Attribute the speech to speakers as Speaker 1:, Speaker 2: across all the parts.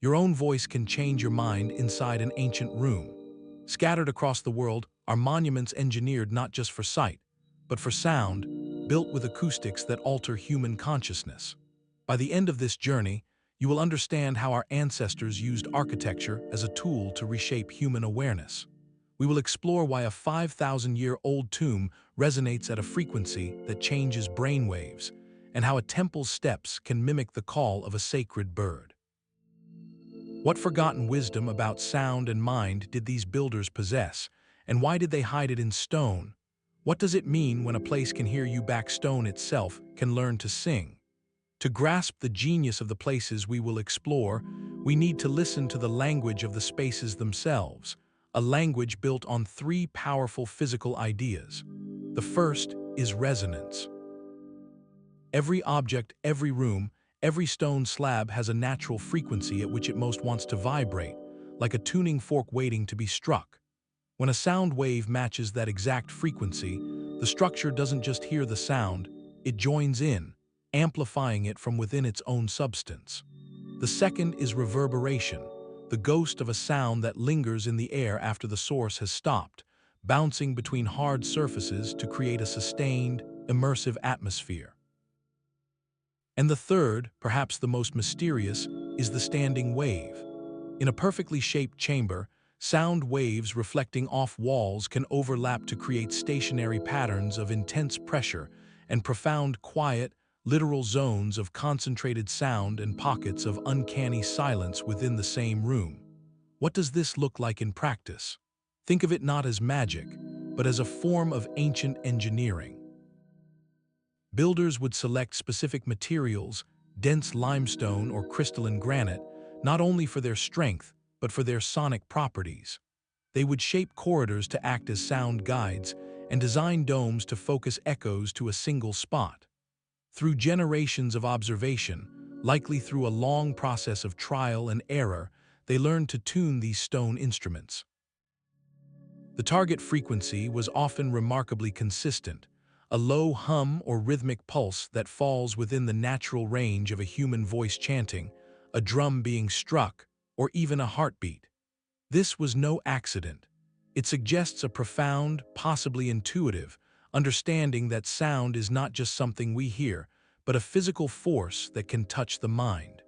Speaker 1: Your own voice can change your mind inside an ancient room. Scattered across the world are monuments engineered not just for sight, but for sound, built with acoustics that alter human consciousness. By the end of this journey, you will understand how our ancestors used architecture as a tool to reshape human awareness. We will explore why a 5,000-year-old tomb resonates at a frequency that changes brainwaves, and how a temple's steps can mimic the call of a sacred bird. What forgotten wisdom about sound and mind did these builders possess, and why did they hide it in stone? What does it mean when a place can hear you back stone itself can learn to sing? To grasp the genius of the places we will explore, we need to listen to the language of the spaces themselves, a language built on three powerful physical ideas. The first is resonance. Every object, every room, every stone slab has a natural frequency at which it most wants to vibrate, like a tuning fork waiting to be struck. When a sound wave matches that exact frequency, the structure doesn't just hear the sound, it joins in, amplifying it from within its own substance. The second is reverberation, the ghost of a sound that lingers in the air after the source has stopped, bouncing between hard surfaces to create a sustained, immersive atmosphere. And the third, perhaps the most mysterious, is the standing wave. In a perfectly shaped chamber, sound waves reflecting off walls can overlap to create stationary patterns of intense pressure and profound quiet, literal zones of concentrated sound and pockets of uncanny silence within the same room. What does this look like in practice? Think of it not as magic, but as a form of ancient engineering. Builders would select specific materials, dense limestone or crystalline granite, not only for their strength, but for their sonic properties. They would shape corridors to act as sound guides and design domes to focus echoes to a single spot. Through generations of observation, likely through a long process of trial and error, they learned to tune these stone instruments. The target frequency was often remarkably consistent, a low hum or rhythmic pulse that falls within the natural range of a human voice chanting, a drum being struck, or even a heartbeat. This was no accident. It suggests a profound, possibly intuitive, understanding that sound is not just something we hear, but a physical force that can touch the mind.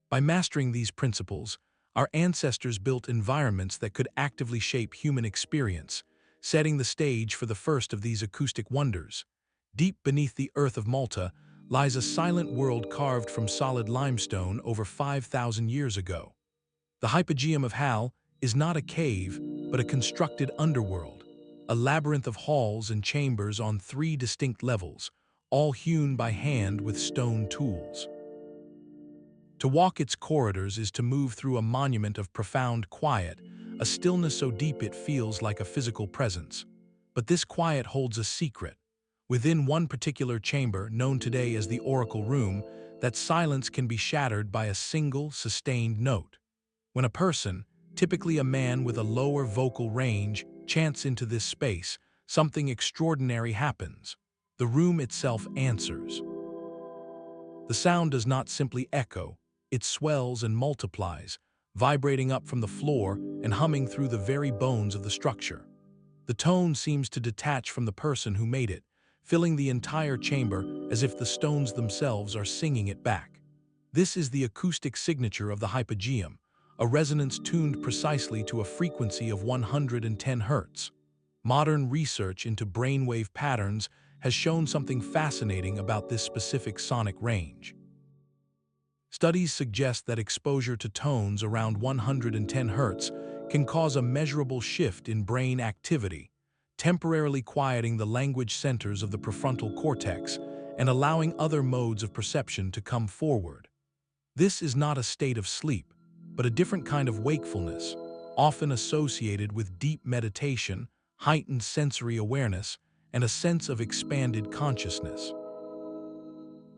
Speaker 1: By mastering these principles, our ancestors built environments that could actively shape human experience, setting the stage for the first of these acoustic wonders. Deep beneath the earth of Malta lies a silent world carved from solid limestone over 5,000 years ago. The Hypogeum of Hal is not a cave, but a constructed underworld, a labyrinth of halls and chambers on three distinct levels, all hewn by hand with stone tools. To walk its corridors is to move through a monument of profound quiet, a stillness so deep it feels like a physical presence. But this quiet holds a secret. Within one particular chamber, known today as the Oracle Room, that silence can be shattered by a single, sustained note. When a person, typically a man with a lower vocal range, chants into this space, something extraordinary happens. The room itself answers. The sound does not simply echo, it swells and multiplies, vibrating up from the floor and humming through the very bones of the structure. The tone seems to detach from the person who made it, filling the entire chamber as if the stones themselves are singing it back. This is the acoustic signature of the Hypogeum, a resonance tuned precisely to a frequency of 110 Hz. Modern research into brainwave patterns has shown something fascinating about this specific sonic range. Studies suggest that exposure to tones around 110 Hz can cause a measurable shift in brain activity, temporarily quieting the language centers of the prefrontal cortex and allowing other modes of perception to come forward. This is not a state of sleep, but a different kind of wakefulness, often associated with deep meditation, heightened sensory awareness, and a sense of expanded consciousness.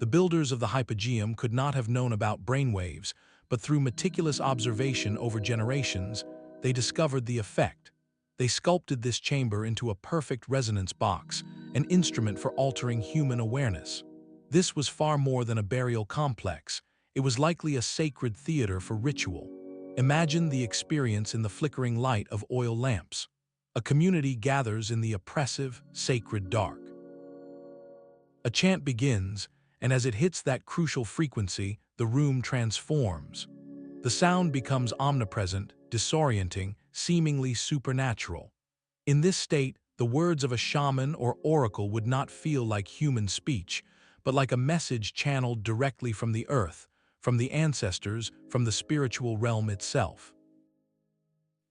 Speaker 1: The builders of the Hypogeum could not have known about brainwaves, but through meticulous observation over generations, they discovered the effect. They sculpted this chamber into a perfect resonance box, an instrument for altering human awareness. This was far more than a burial complex. It was likely a sacred theater for ritual. Imagine the experience in the flickering light of oil lamps. A community gathers in the oppressive, sacred dark. A chant begins, and as it hits that crucial frequency, the room transforms. The sound becomes omnipresent, disorienting, seemingly supernatural. In this state, the words of a shaman or oracle would not feel like human speech, but like a message channeled directly from the earth, from the ancestors, from the spiritual realm itself.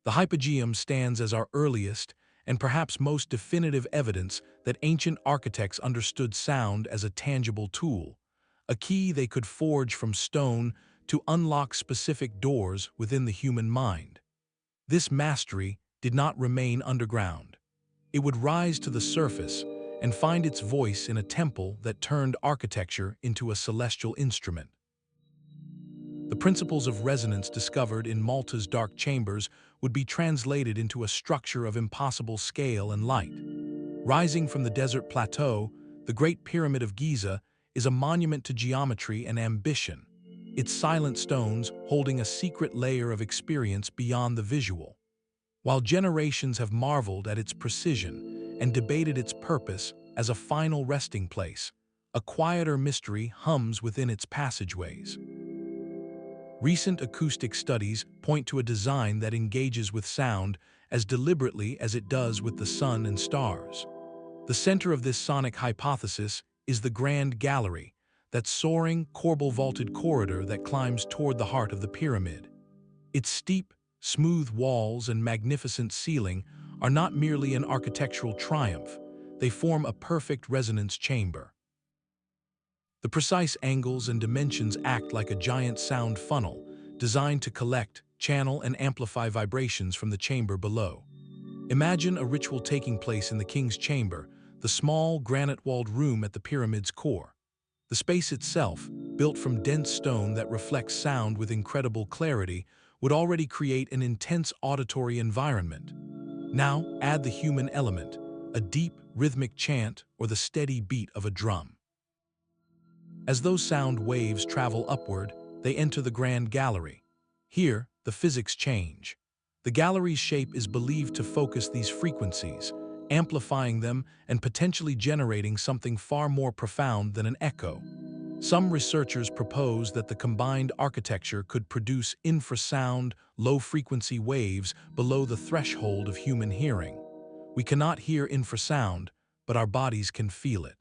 Speaker 1: The Hypogeum stands as our earliest and perhaps most definitive evidence that ancient architects understood sound as a tangible tool, a key they could forge from stone to unlock specific doors within the human mind. This mastery did not remain underground. It would rise to the surface and find its voice in a temple that turned architecture into a celestial instrument. The principles of resonance discovered in Malta's dark chambers would be translated into a structure of impossible scale and light. Rising from the desert plateau, the Great Pyramid of Giza is a monument to geometry and ambition, its silent stones holding a secret layer of experience beyond the visual. While generations have marveled at its precision and debated its purpose as a final resting place, a quieter mystery hums within its passageways. Recent acoustic studies point to a design that engages with sound as deliberately as it does with the sun and stars. The center of this sonic hypothesis is the Grand Gallery, that soaring, corbel-vaulted corridor that climbs toward the heart of the pyramid. Its steep, smooth walls and magnificent ceiling are not merely an architectural triumph, they form a perfect resonance chamber. The precise angles and dimensions act like a giant sound funnel, designed to collect, channel, and amplify vibrations from the chamber below. Imagine a ritual taking place in the king's chamber, the small, granite-walled room at the pyramid's core. The space itself, built from dense stone that reflects sound with incredible clarity, would already create an intense auditory environment. Now, add the human element, a deep, rhythmic chant or the steady beat of a drum. As those sound waves travel upward, they enter the Grand Gallery. Here, the physics change. The gallery's shape is believed to focus these frequencies, amplifying them and potentially generating something far more profound than an echo. Some researchers propose that the combined architecture could produce infrasound, low-frequency waves below the threshold of human hearing. We cannot hear infrasound, but our bodies can feel it.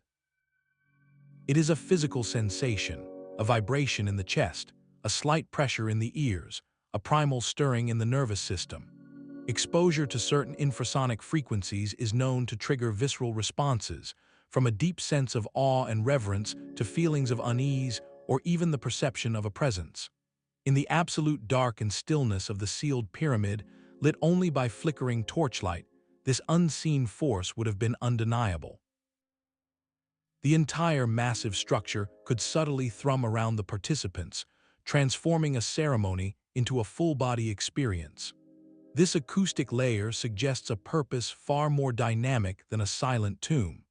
Speaker 1: It is a physical sensation, a vibration in the chest, a slight pressure in the ears, a primal stirring in the nervous system. Exposure to certain infrasonic frequencies is known to trigger visceral responses, from a deep sense of awe and reverence to feelings of unease or even the perception of a presence. In the absolute dark and stillness of the sealed pyramid, lit only by flickering torchlight, this unseen force would have been undeniable. The entire massive structure could subtly thrum around the participants, transforming a ceremony into a full-body experience. This acoustic layer suggests a purpose far more dynamic than a silent tomb.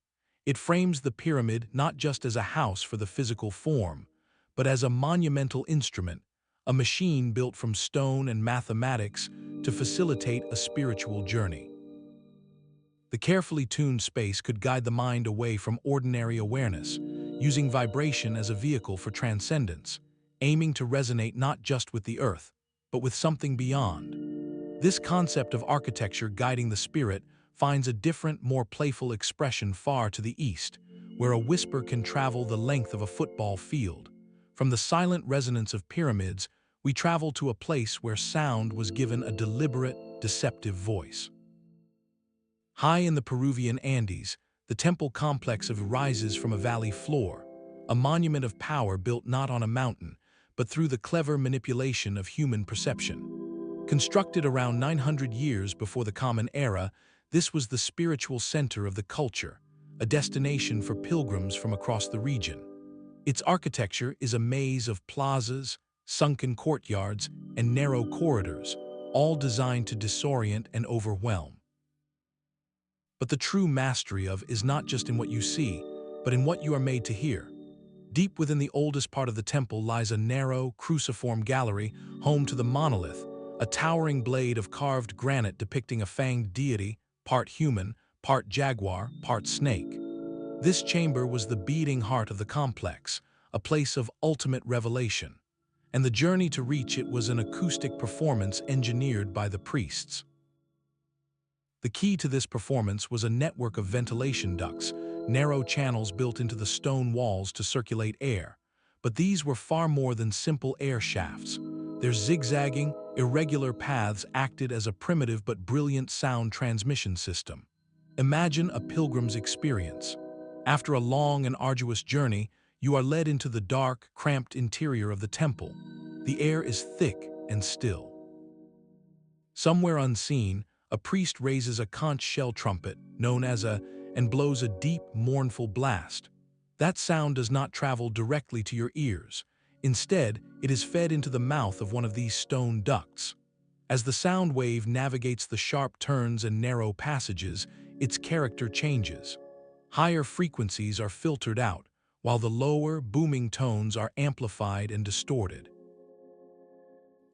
Speaker 1: It frames the pyramid not just as a house for the physical form, but as a monumental instrument, a machine built from stone and mathematics to facilitate a spiritual journey. The carefully tuned space could guide the mind away from ordinary awareness, using vibration as a vehicle for transcendence, aiming to resonate not just with the earth, but with something beyond. This concept of architecture guiding the spirit finds a different, more playful expression far to the east, where a whisper can travel the length of a football field. From the silent resonance of pyramids, we travel to a place where sound was given a deliberate, deceptive voice. High in the Peruvian Andes, the temple complex rises from a valley floor, a monument of power built not on a mountain, but through the clever manipulation of human perception. Constructed around 900 years before the Common Era, this was the spiritual center of the culture, a destination for pilgrims from across the region. Its architecture is a maze of plazas, sunken courtyards, and narrow corridors, all designed to disorient and overwhelm. But the true mastery of is not just in what you see, but in what you are made to hear. Deep within the oldest part of the temple lies a narrow, cruciform gallery home to the monolith, a towering blade of carved granite depicting a fanged deity, part human, part jaguar, part snake. This chamber was the beating heart of the complex, a place of ultimate revelation, and the journey to reach it was an acoustic performance engineered by the priests. The key to this performance was a network of ventilation ducts, narrow channels built into the stone walls to circulate air. But these were far more than simple air shafts. Their zigzagging, irregular paths acted as a primitive but brilliant sound transmission system. Imagine a pilgrim's experience. After a long and arduous journey, you are led into the dark, cramped interior of the temple. The air is thick and still. Somewhere unseen, a priest raises a conch shell trumpet, known as and blows a deep, mournful blast. That sound does not travel directly to your ears. Instead, it is fed into the mouth of one of these stone ducts. As the sound wave navigates the sharp turns and narrow passages, its character changes. Higher frequencies are filtered out, while the lower, booming tones are amplified and distorted.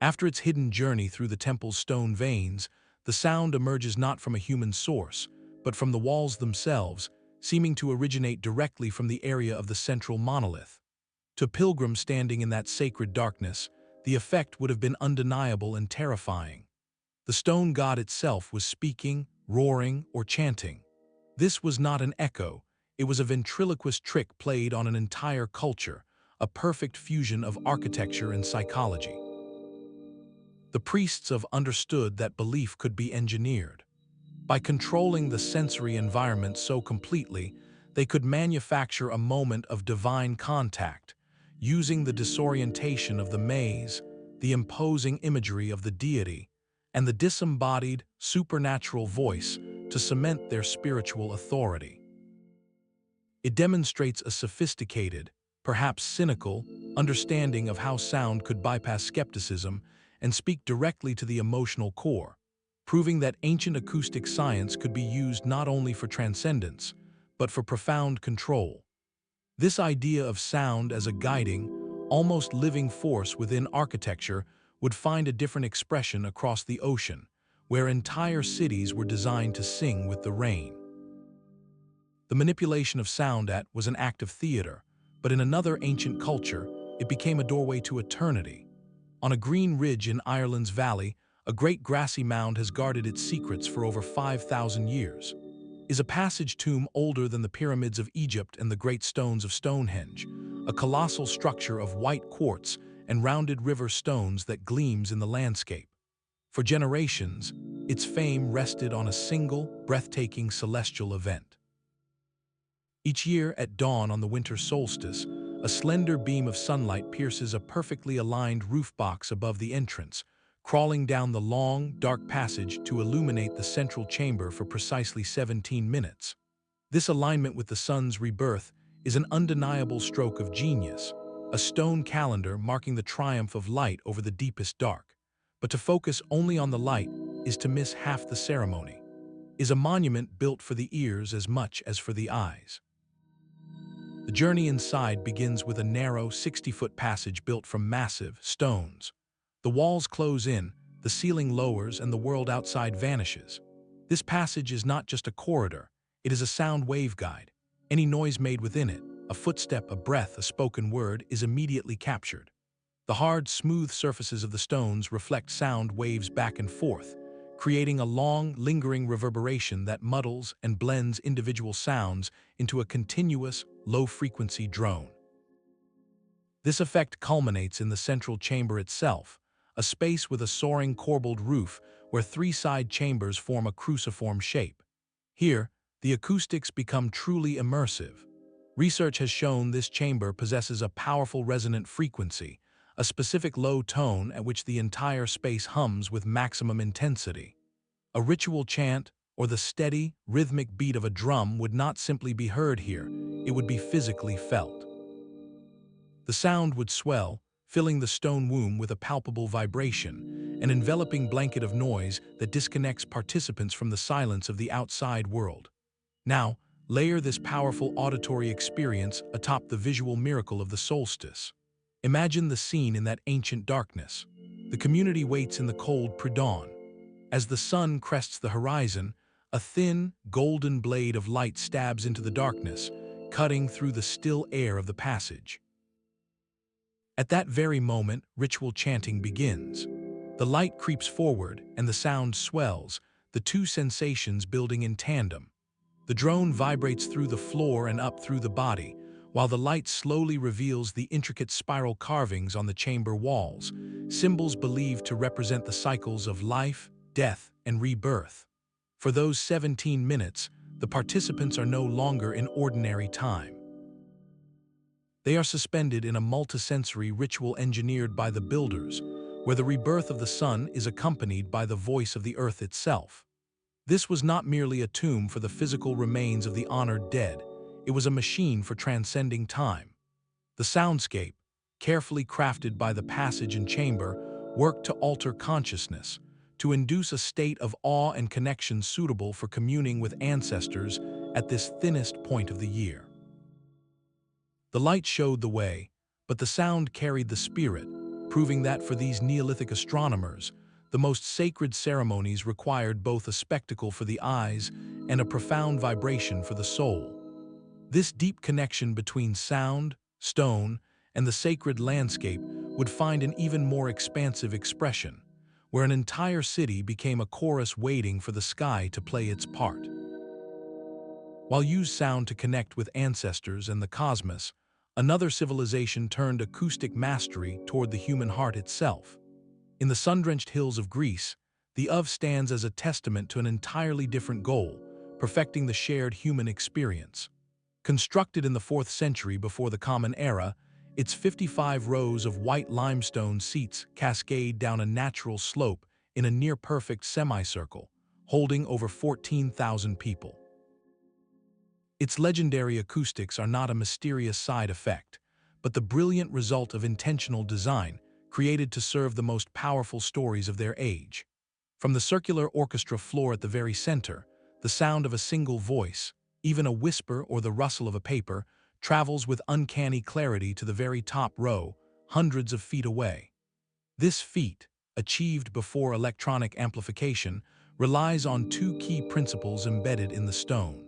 Speaker 1: After its hidden journey through the temple's stone veins, the sound emerges not from a human source, but from the walls themselves, seeming to originate directly from the area of the central monolith. To pilgrims standing in that sacred darkness, the effect would have been undeniable and terrifying. The stone god itself was speaking, roaring, or chanting. This was not an echo, it was a ventriloquist trick played on an entire culture, a perfect fusion of architecture and psychology. The priests have understood that belief could be engineered. By controlling the sensory environment so completely, they could manufacture a moment of divine contact, using the disorientation of the maze, the imposing imagery of the deity, and the disembodied, supernatural voice to cement their spiritual authority. It demonstrates a sophisticated, perhaps cynical, understanding of how sound could bypass skepticism and speak directly to the emotional core, proving that ancient acoustic science could be used not only for transcendence, but for profound control. This idea of sound as a guiding, almost living force within architecture would find a different expression across the ocean, where entire cities were designed to sing with the rain. The manipulation of sound was an act of theater, but in another ancient culture, it became a doorway to eternity. On a green ridge in Ireland's valley, a great grassy mound has guarded its secrets for over 5,000 years. Is a passage tomb older than the pyramids of Egypt and the great stones of Stonehenge, a colossal structure of white quartz and rounded river stones that gleams in the landscape. For generations, its fame rested on a single, breathtaking celestial event. Each year at dawn on the winter solstice, a slender beam of sunlight pierces a perfectly aligned roof box above the entrance, crawling down the long, dark passage to illuminate the central chamber for precisely 17 minutes. This alignment with the sun's rebirth is an undeniable stroke of genius, a stone calendar marking the triumph of light over the deepest dark. But to focus only on the light is to miss half the ceremony, is a monument built for the ears as much as for the eyes. The journey inside begins with a narrow 60-foot passage built from massive stones. The walls close in, the ceiling lowers, and the world outside vanishes. This passage is not just a corridor, it is a sound waveguide. Any noise made within it, a footstep, a breath, a spoken word, is immediately captured. The hard, smooth surfaces of the stones reflect sound waves back and forth, creating a long, lingering reverberation that muddles and blends individual sounds into a continuous, low-frequency drone. This effect culminates in the central chamber itself, a space with a soaring corbelled roof where three side chambers form a cruciform shape. Here, the acoustics become truly immersive. Research has shown this chamber possesses a powerful resonant frequency, a specific low tone at which the entire space hums with maximum intensity. A ritual chant or the steady, rhythmic beat of a drum would not simply be heard here, it would be physically felt. The sound would swell, filling the stone womb with a palpable vibration, an enveloping blanket of noise that disconnects participants from the silence of the outside world. Now, Layer this powerful auditory experience atop the visual miracle of the solstice. Imagine the scene in that ancient darkness. The community waits in the cold pre-dawn. As the sun crests the horizon, a thin, golden blade of light stabs into the darkness, cutting through the still air of the passage. At that very moment, ritual chanting begins. The light creeps forward and the sound swells, the two sensations building in tandem. The drone vibrates through the floor and up through the body, while the light slowly reveals the intricate spiral carvings on the chamber walls, symbols believed to represent the cycles of life, death, and rebirth. For those 17 minutes, the participants are no longer in ordinary time. They are suspended in a multisensory ritual engineered by the builders, where the rebirth of the sun is accompanied by the voice of the earth itself. This was not merely a tomb for the physical remains of the honored dead, it was a machine for transcending time. The soundscape, carefully crafted by the passage and chamber, worked to alter consciousness, to induce a state of awe and connection suitable for communing with ancestors at this thinnest point of the year. The light showed the way, but the sound carried the spirit, proving that for these Neolithic astronomers, the most sacred ceremonies required both a spectacle for the eyes and a profound vibration for the soul. This deep connection between sound, stone, and the sacred landscape would find an even more expansive expression, where an entire city became a chorus waiting for the sky to play its part. While used sound to connect with ancestors and the cosmos, another civilization turned acoustic mastery toward the human heart itself. In the sun-drenched hills of Greece, the Of stands as a testament to an entirely different goal, perfecting the shared human experience. Constructed in the 4th century before the Common Era, its 55 rows of white limestone seats cascade down a natural slope in a near-perfect semicircle, holding over 14,000 people. Its legendary acoustics are not a mysterious side effect, but the brilliant result of intentional design, created to serve the most powerful stories of their age. From the circular orchestra floor at the very center, the sound of a single voice, even a whisper or the rustle of a paper, travels with uncanny clarity to the very top row, hundreds of feet away. This feat, achieved before electronic amplification, relies on two key principles embedded in the stone.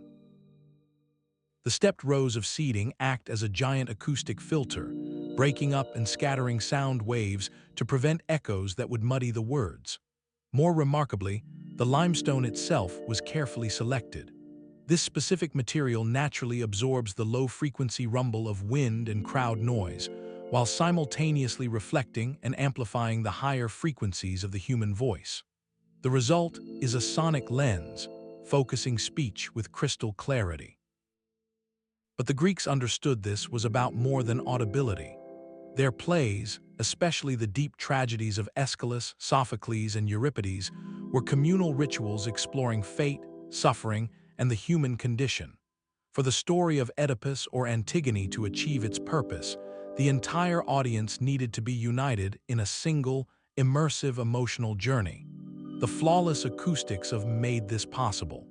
Speaker 1: The stepped rows of seating act as a giant acoustic filter, breaking up and scattering sound waves to prevent echoes that would muddy the words. More remarkably, the limestone itself was carefully selected. This specific material naturally absorbs the low-frequency rumble of wind and crowd noise, while simultaneously reflecting and amplifying the higher frequencies of the human voice. The result is a sonic lens, focusing speech with crystal clarity. But the Greeks understood this was about more than audibility. Their plays, especially the deep tragedies of Aeschylus, Sophocles, and Euripides, were communal rituals exploring fate, suffering, and the human condition. For the story of Oedipus or Antigone to achieve its purpose, the entire audience needed to be united in a single, immersive emotional journey. The flawless acoustics have made this possible.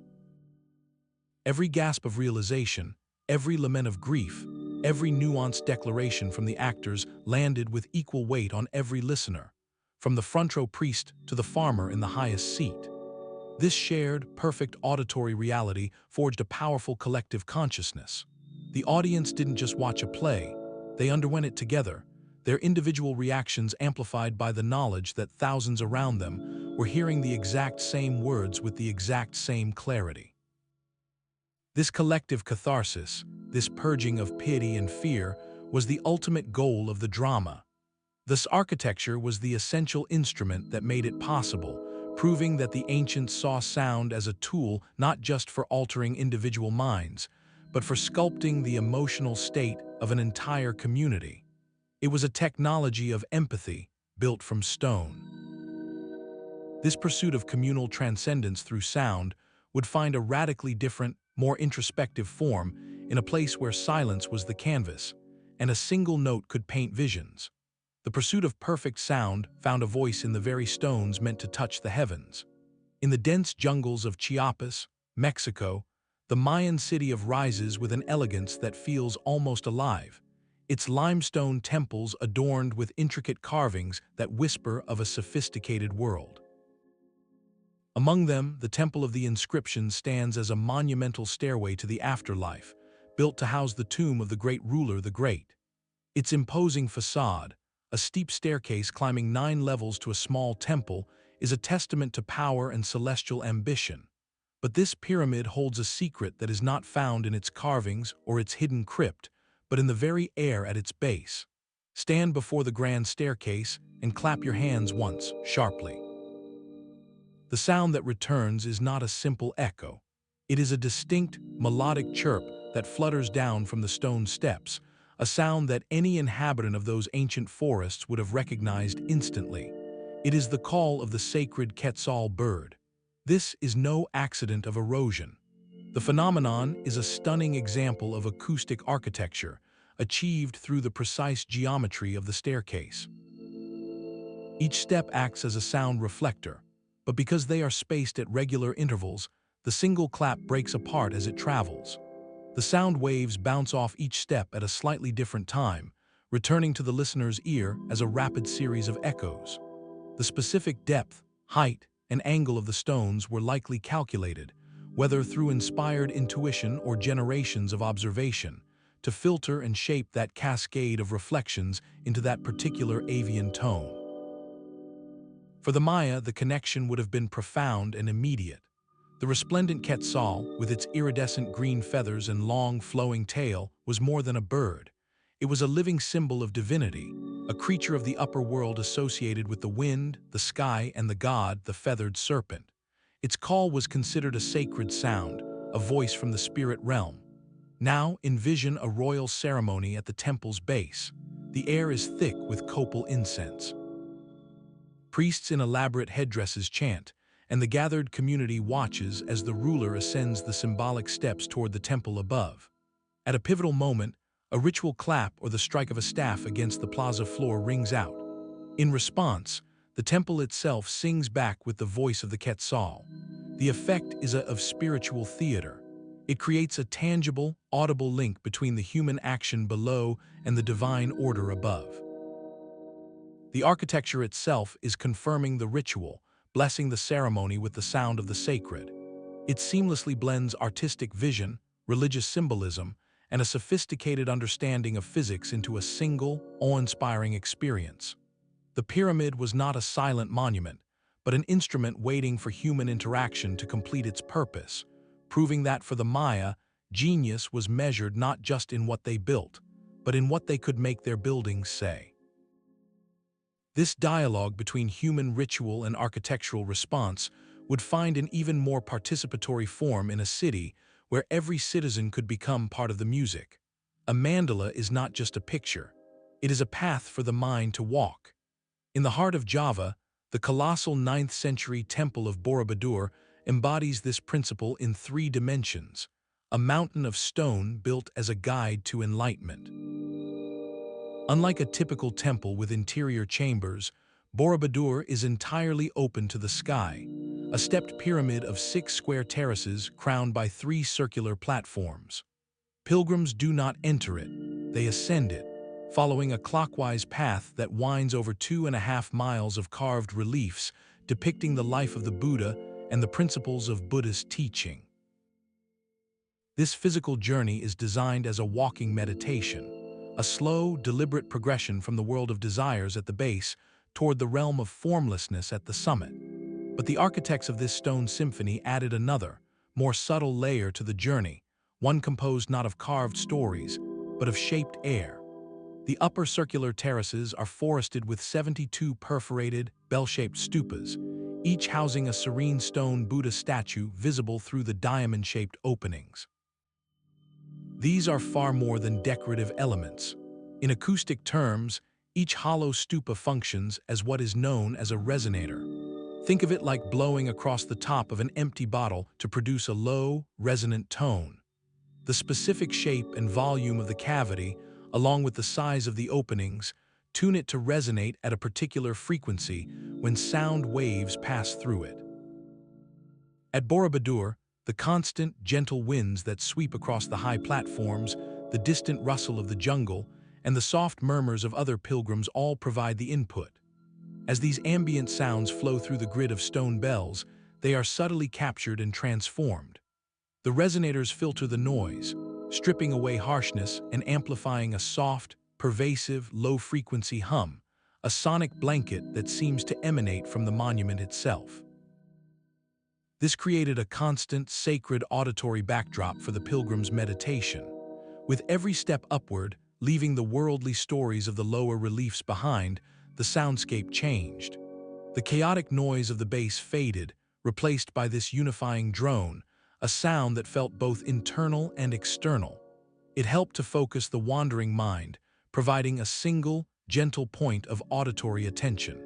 Speaker 1: Every gasp of realization, every lament of grief, every nuanced declaration from the actors landed with equal weight on every listener, from the front row priest to the farmer in the highest seat. This shared, perfect auditory reality forged a powerful collective consciousness. The audience didn't just watch a play, they underwent it together, their individual reactions amplified by the knowledge that thousands around them were hearing the exact same words with the exact same clarity. This collective catharsis, this purging of pity and fear, was the ultimate goal of the drama. This architecture was the essential instrument that made it possible, proving that the ancients saw sound as a tool not just for altering individual minds, but for sculpting the emotional state of an entire community. It was a technology of empathy built from stone. This pursuit of communal transcendence through sound would find a radically different, more introspective form in a place where silence was the canvas, and a single note could paint visions. The pursuit of perfect sound found a voice in the very stones meant to touch the heavens. In the dense jungles of Chiapas, Mexico, The Mayan city rises with an elegance that feels almost alive, its limestone temples adorned with intricate carvings that whisper of a sophisticated world. Among them, the Temple of the Inscriptions stands as a monumental stairway to the afterlife, built to house the tomb of the great ruler the Great. Its imposing facade, a steep staircase climbing 9 levels to a small temple, is a testament to power and celestial ambition. But this pyramid holds a secret that is not found in its carvings or its hidden crypt, but in the very air at its base. Stand before the grand staircase and clap your hands once, sharply. The sound that returns is not a simple echo. It is a distinct, melodic chirp that flutters down from the stone steps, a sound that any inhabitant of those ancient forests would have recognized instantly. It is the call of the sacred Quetzal bird. This is no accident of erosion. The phenomenon is a stunning example of acoustic architecture, achieved through the precise geometry of the staircase. Each step acts as a sound reflector, but because they are spaced at regular intervals, the single clap breaks apart as it travels. The sound waves bounce off each step at a slightly different time, returning to the listener's ear as a rapid series of echoes. The specific depth, height, and angle of the stones were likely calculated, whether through inspired intuition or generations of observation, to filter and shape that cascade of reflections into that particular avian tone. For the Maya, the connection would have been profound and immediate. The resplendent Quetzal, with its iridescent green feathers and long, flowing tail, was more than a bird. It was a living symbol of divinity, a creature of the upper world associated with the wind, the sky, and the god, the feathered serpent. Its call was considered a sacred sound, a voice from the spirit realm. Now envision a royal ceremony at the temple's base. The air is thick with copal incense. Priests in elaborate headdresses chant, and the gathered community watches as the ruler ascends the symbolic steps toward the temple above. At a pivotal moment, a ritual clap or the strike of a staff against the plaza floor rings out. In response, the temple itself sings back with the voice of the Quetzal. The effect is of spiritual theater. It creates a tangible, audible link between the human action below and the divine order above. The architecture itself is confirming the ritual, blessing the ceremony with the sound of the sacred. It seamlessly blends artistic vision, religious symbolism, and a sophisticated understanding of physics into a single, awe-inspiring experience. The pyramid was not a silent monument, but an instrument waiting for human interaction to complete its purpose, proving that for the Maya, genius was measured not just in what they built, but in what they could make their buildings say. This dialogue between human ritual and architectural response would find an even more participatory form in a city where every citizen could become part of the music. A mandala is not just a picture. It is a path for the mind to walk. In the heart of Java, the colossal 9th-century Temple of Borobudur embodies this principle in 3 dimensions, a mountain of stone built as a guide to enlightenment. Unlike a typical temple with interior chambers, Borobudur is entirely open to the sky, a stepped pyramid of 6 square terraces crowned by 3 circular platforms. Pilgrims do not enter it, they ascend it, following a clockwise path that winds over 2.5 miles of carved reliefs depicting the life of the Buddha and the principles of Buddhist teaching. This physical journey is designed as a walking meditation, a slow, deliberate progression from the world of desires at the base toward the realm of formlessness at the summit. But the architects of this stone symphony added another, more subtle layer to the journey, one composed not of carved stories, but of shaped air. The upper circular terraces are forested with 72 perforated, bell-shaped stupas, each housing a serene stone Buddha statue visible through the diamond-shaped openings. These are far more than decorative elements. In acoustic terms, each hollow stupa functions as what is known as a resonator. Think of it like blowing across the top of an empty bottle to produce a low, resonant tone. The specific shape and volume of the cavity, along with the size of the openings, tune it to resonate at a particular frequency when sound waves pass through it. At Borobudur, The constant, gentle winds that sweep across the high platforms, the distant rustle of the jungle, and the soft murmurs of other pilgrims all provide the input. As these ambient sounds flow through the grid of stone bells, they are subtly captured and transformed. The resonators filter the noise, stripping away harshness and amplifying a soft, pervasive, low-frequency hum, a sonic blanket that seems to emanate from the monument itself. This created a constant, sacred auditory backdrop for the pilgrim's meditation. With every step upward, leaving the worldly stories of the lower reliefs behind, the soundscape changed. The chaotic noise of the bass faded, replaced by this unifying drone, a sound that felt both internal and external. It helped to focus the wandering mind, providing a single, gentle point of auditory attention.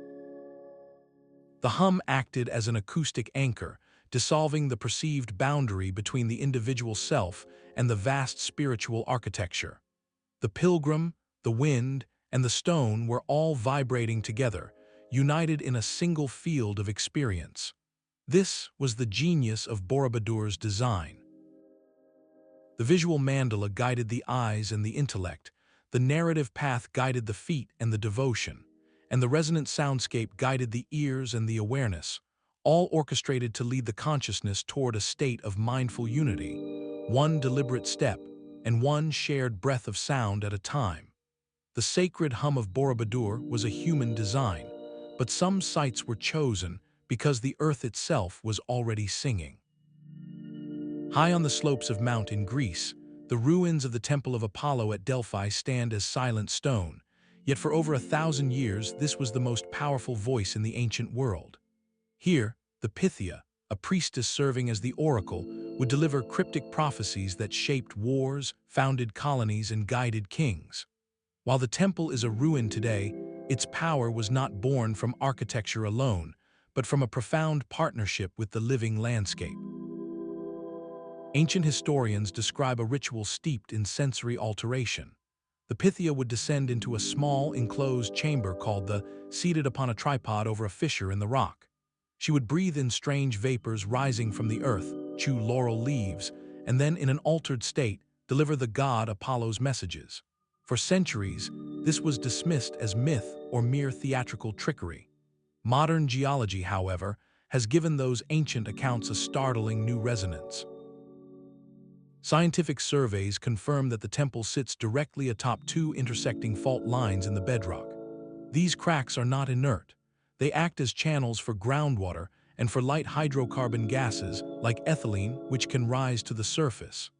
Speaker 1: The hum acted as an acoustic anchor, dissolving the perceived boundary between the individual self and the vast spiritual architecture. The pilgrim, the wind, and the stone were all vibrating together, united in a single field of experience. This was the genius of Borobudur's design. The visual mandala guided the eyes and the intellect, the narrative path guided the feet and the devotion, and the resonant soundscape guided the ears and the awareness, all orchestrated to lead the consciousness toward a state of mindful unity, one deliberate step and one shared breath of sound at a time. The sacred hum of Borobudur was a human design, but some sites were chosen because the earth itself was already singing. High on the slopes of Mount in Greece, the ruins of the Temple of Apollo at Delphi stand as silent stone, yet for over 1,000 years this was the most powerful voice in the ancient world. Here, the Pythia, a priestess serving as the oracle, would deliver cryptic prophecies that shaped wars, founded colonies, and guided kings. While the temple is a ruin today, its power was not born from architecture alone, but from a profound partnership with the living landscape. Ancient historians describe a ritual steeped in sensory alteration. The Pythia would descend into a small, enclosed chamber called the seated upon a tripod over a fissure in the rock. She would breathe in strange vapors rising from the earth, chew laurel leaves, and then, in an altered state, deliver the god Apollo's messages. For centuries, this was dismissed as myth or mere theatrical trickery. Modern geology, however, has given those ancient accounts a startling new resonance. Scientific surveys confirm that the temple sits directly atop two intersecting fault lines in the bedrock. These cracks are not inert. They act as channels for groundwater and for light hydrocarbon gases like ethylene, which can rise to the surface.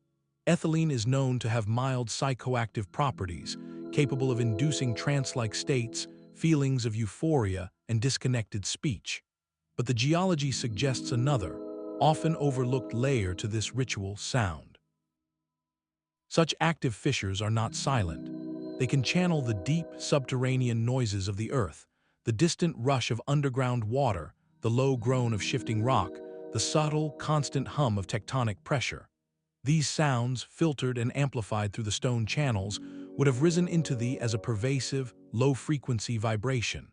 Speaker 1: Ethylene is known to have mild psychoactive properties, capable of inducing trance-like states, feelings of euphoria, and disconnected speech. But the geology suggests another, often overlooked layer to this ritual sound. Such active fissures are not silent. They can channel the deep, subterranean noises of the earth, the distant rush of underground water, the low groan of shifting rock, the subtle, constant hum of tectonic pressure. These sounds, filtered and amplified through the stone channels, would have risen into thee as a pervasive, low-frequency vibration.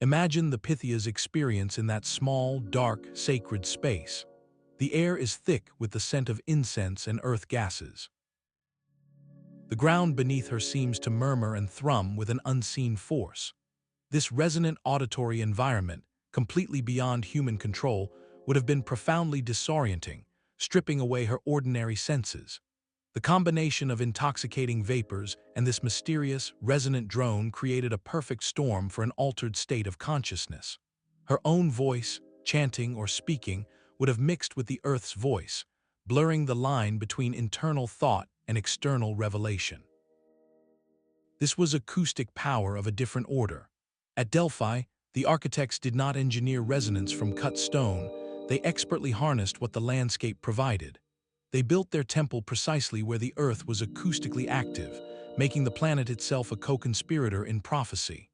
Speaker 1: Imagine the Pythia's experience in that small, dark, sacred space. The air is thick with the scent of incense and earth gases. The ground beneath her seems to murmur and thrum with an unseen force. This resonant auditory environment, completely beyond human control, would have been profoundly disorienting, stripping away her ordinary senses. The combination of intoxicating vapors and this mysterious, resonant drone created a perfect storm for an altered state of consciousness. Her own voice, chanting or speaking, would have mixed with the earth's voice, blurring the line between internal thought and external revelation. This was acoustic power of a different order. At Delphi, the architects did not engineer resonance from cut stone. They expertly harnessed what the landscape provided. They built their temple precisely where the earth was acoustically active, making the planet itself a co-conspirator in prophecy.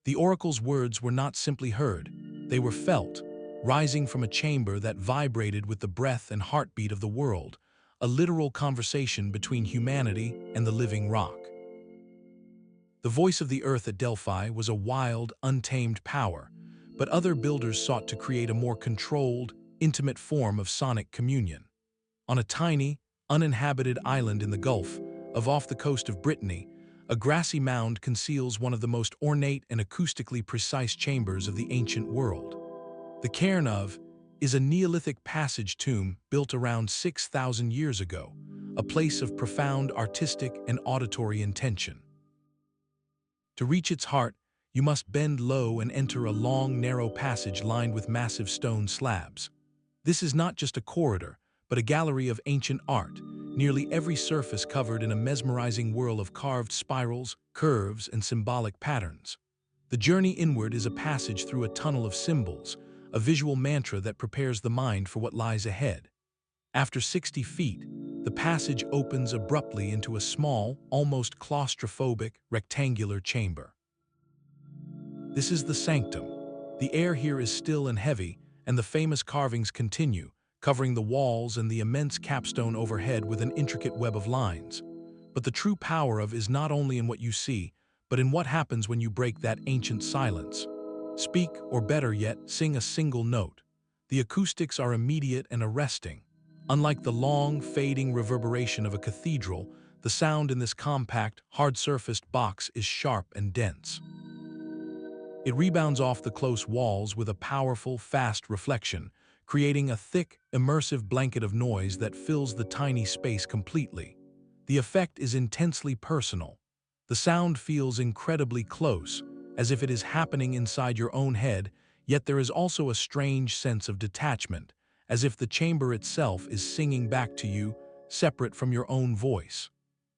Speaker 1: The oracle's words were not simply heard, they were felt, rising from a chamber that vibrated with the breath and heartbeat of the world, a literal conversation between humanity and the living rock. The voice of the earth at Delphi was a wild, untamed power, but other builders sought to create a more controlled, intimate form of sonic communion. On a tiny, uninhabited island in the Gulf of off the coast of Brittany, a grassy mound conceals one of the most ornate and acoustically precise chambers of the ancient world. The Cairn of is a Neolithic passage tomb built around 6,000 years ago, a place of profound artistic and auditory intention. To reach its heart, you must bend low and enter a long, narrow passage lined with massive stone slabs. This is not just a corridor, but a gallery of ancient art, nearly every surface covered in a mesmerizing whirl of carved spirals, curves, and symbolic patterns. The journey inward is a passage through a tunnel of symbols, a visual mantra that prepares the mind for what lies ahead. After 60 feet, the passage opens abruptly into a small, almost claustrophobic, rectangular chamber. This is the sanctum. The air here is still and heavy, and the famous carvings continue, covering the walls and the immense capstone overhead with an intricate web of lines. But the true power of is not only in what you see, but in what happens when you break that ancient silence. Speak, or better yet, sing a single note. The acoustics are immediate and arresting. Unlike the long, fading reverberation of a cathedral, the sound in this compact, hard-surfaced box is sharp and dense. It rebounds off the close walls with a powerful, fast reflection, creating a thick, immersive blanket of noise that fills the tiny space completely. The effect is intensely personal. The sound feels incredibly close, as if it is happening inside your own head, yet there is also a strange sense of detachment, as if the chamber itself is singing back to you, separate from your own voice.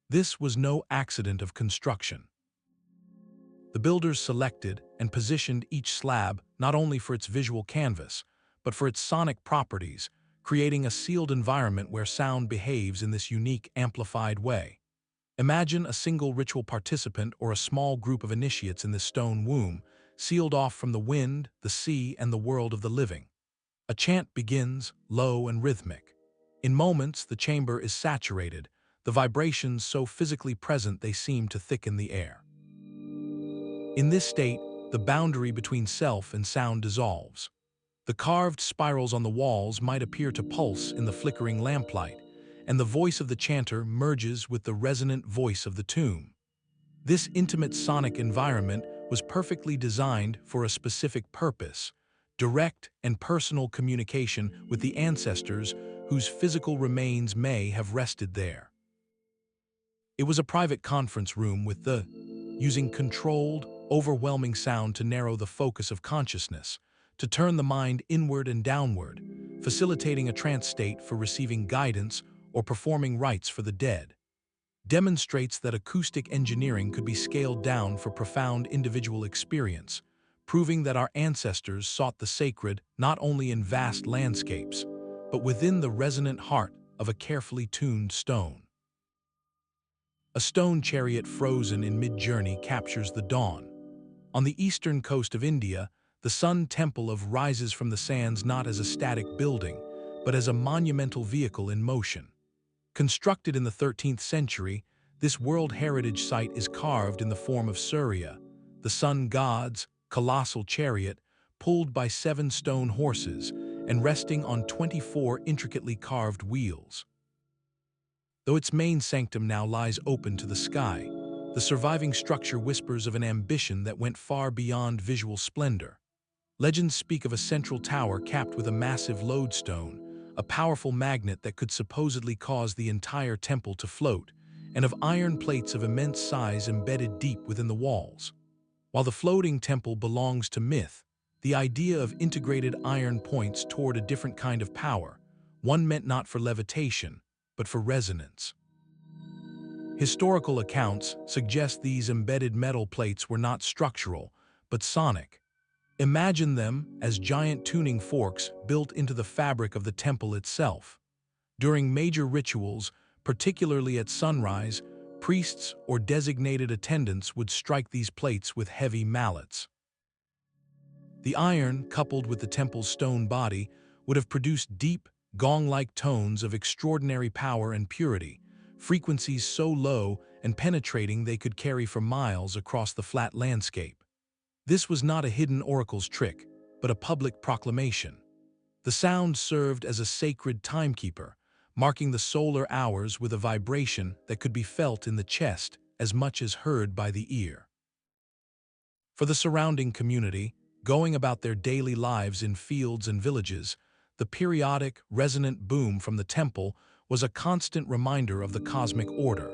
Speaker 1: This was no accident of construction. The builders selected and positioned each slab not only for its visual canvas, but for its sonic properties, creating a sealed environment where sound behaves in this unique, amplified way. Imagine a single ritual participant or a small group of initiates in this stone womb, sealed off from the wind, the sea, and the world of the living. A chant begins, low and rhythmic. In moments, the chamber is saturated, the vibrations so physically present they seem to thicken the air. In this state, the boundary between self and sound dissolves. The carved spirals on the walls might appear to pulse in the flickering lamplight, and the voice of the chanter merges with the resonant voice of the tomb. This intimate sonic environment was perfectly designed for a specific purpose: direct and personal communication with the ancestors whose physical remains may have rested there. It was a private conference room using controlled, overwhelming sound to narrow the focus of consciousness, to turn the mind inward and downward, facilitating a trance state for receiving guidance or performing rites for the dead. Demonstrates that acoustic engineering could be scaled down for profound individual experience, proving that our ancestors sought the sacred not only in vast landscapes, but within the resonant heart of a carefully tuned stone. A stone chariot frozen in mid-journey captures the dawn. On the eastern coast of India, the Sun Temple of rises from the sands not as a static building, but as a monumental vehicle in motion. Constructed in the 13th century, this World Heritage Site is carved in the form of Surya, the sun god's colossal chariot, pulled by 7 stone horses and resting on 24 intricately carved wheels. Though its main sanctum now lies open to the sky, the surviving structure whispers of an ambition that went far beyond visual splendor. Legends speak of a central tower capped with a massive lodestone, a powerful magnet that could supposedly cause the entire temple to float, and of iron plates of immense size embedded deep within the walls. While the floating temple belongs to myth, the idea of integrated iron points toward a different kind of power, one meant not for levitation, but for resonance. Historical accounts suggest these embedded metal plates were not structural, but sonic. Imagine them as giant tuning forks built into the fabric of the temple itself. During major rituals, particularly at sunrise, priests or designated attendants would strike these plates with heavy mallets. The iron, coupled with the temple's stone body, would have produced deep, gong-like tones of extraordinary power and purity, frequencies so low and penetrating they could carry for miles across the flat landscape. This was not a hidden oracle's trick, but a public proclamation. The sound served as a sacred timekeeper, marking the solar hours with a vibration that could be felt in the chest as much as heard by the ear. For the surrounding community, going about their daily lives in fields and villages, the periodic, resonant boom from the temple was a constant reminder of the cosmic order.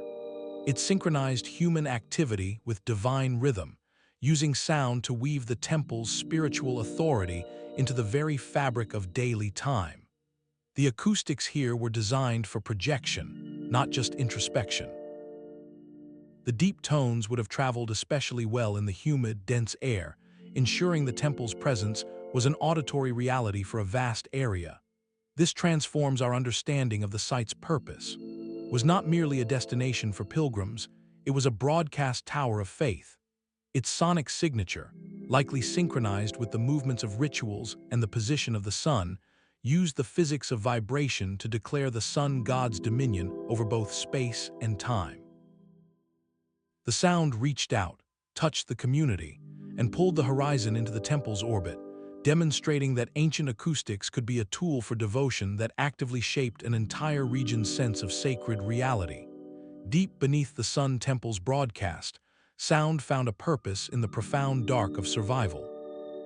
Speaker 1: It synchronized human activity with divine rhythm, using sound to weave the temple's spiritual authority into the very fabric of daily time. The acoustics here were designed for projection, not just introspection. The deep tones would have traveled especially well in the humid, dense air, ensuring the temple's presence was an auditory reality for a vast area. This transforms our understanding of the site's purpose. It was not merely a destination for pilgrims, it was a broadcast tower of faith. Its sonic signature, likely synchronized with the movements of rituals and the position of the sun, used the physics of vibration to declare the sun god's dominion over both space and time. The sound reached out, touched the community, and pulled the horizon into the temple's orbit, demonstrating that ancient acoustics could be a tool for devotion that actively shaped an entire region's sense of sacred reality. Deep beneath the Sun Temple's broadcast, sound found a purpose in the profound dark of survival.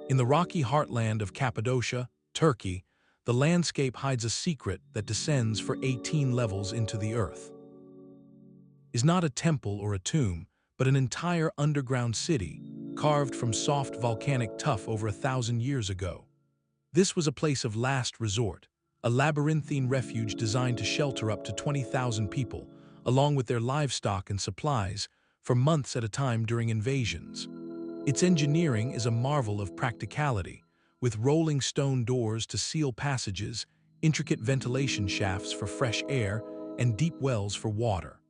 Speaker 1: In the rocky heartland of Cappadocia, Turkey, the landscape hides a secret that descends for 18 levels into the earth. It is not a temple or a tomb, but an entire underground city, carved from soft volcanic tuff over 1,000 years ago. This was a place of last resort, a labyrinthine refuge designed to shelter up to 20,000 people, along with their livestock and supplies, for months at a time during invasions. Its engineering is a marvel of practicality, with rolling stone doors to seal passages, intricate ventilation shafts for fresh air, and deep wells for water.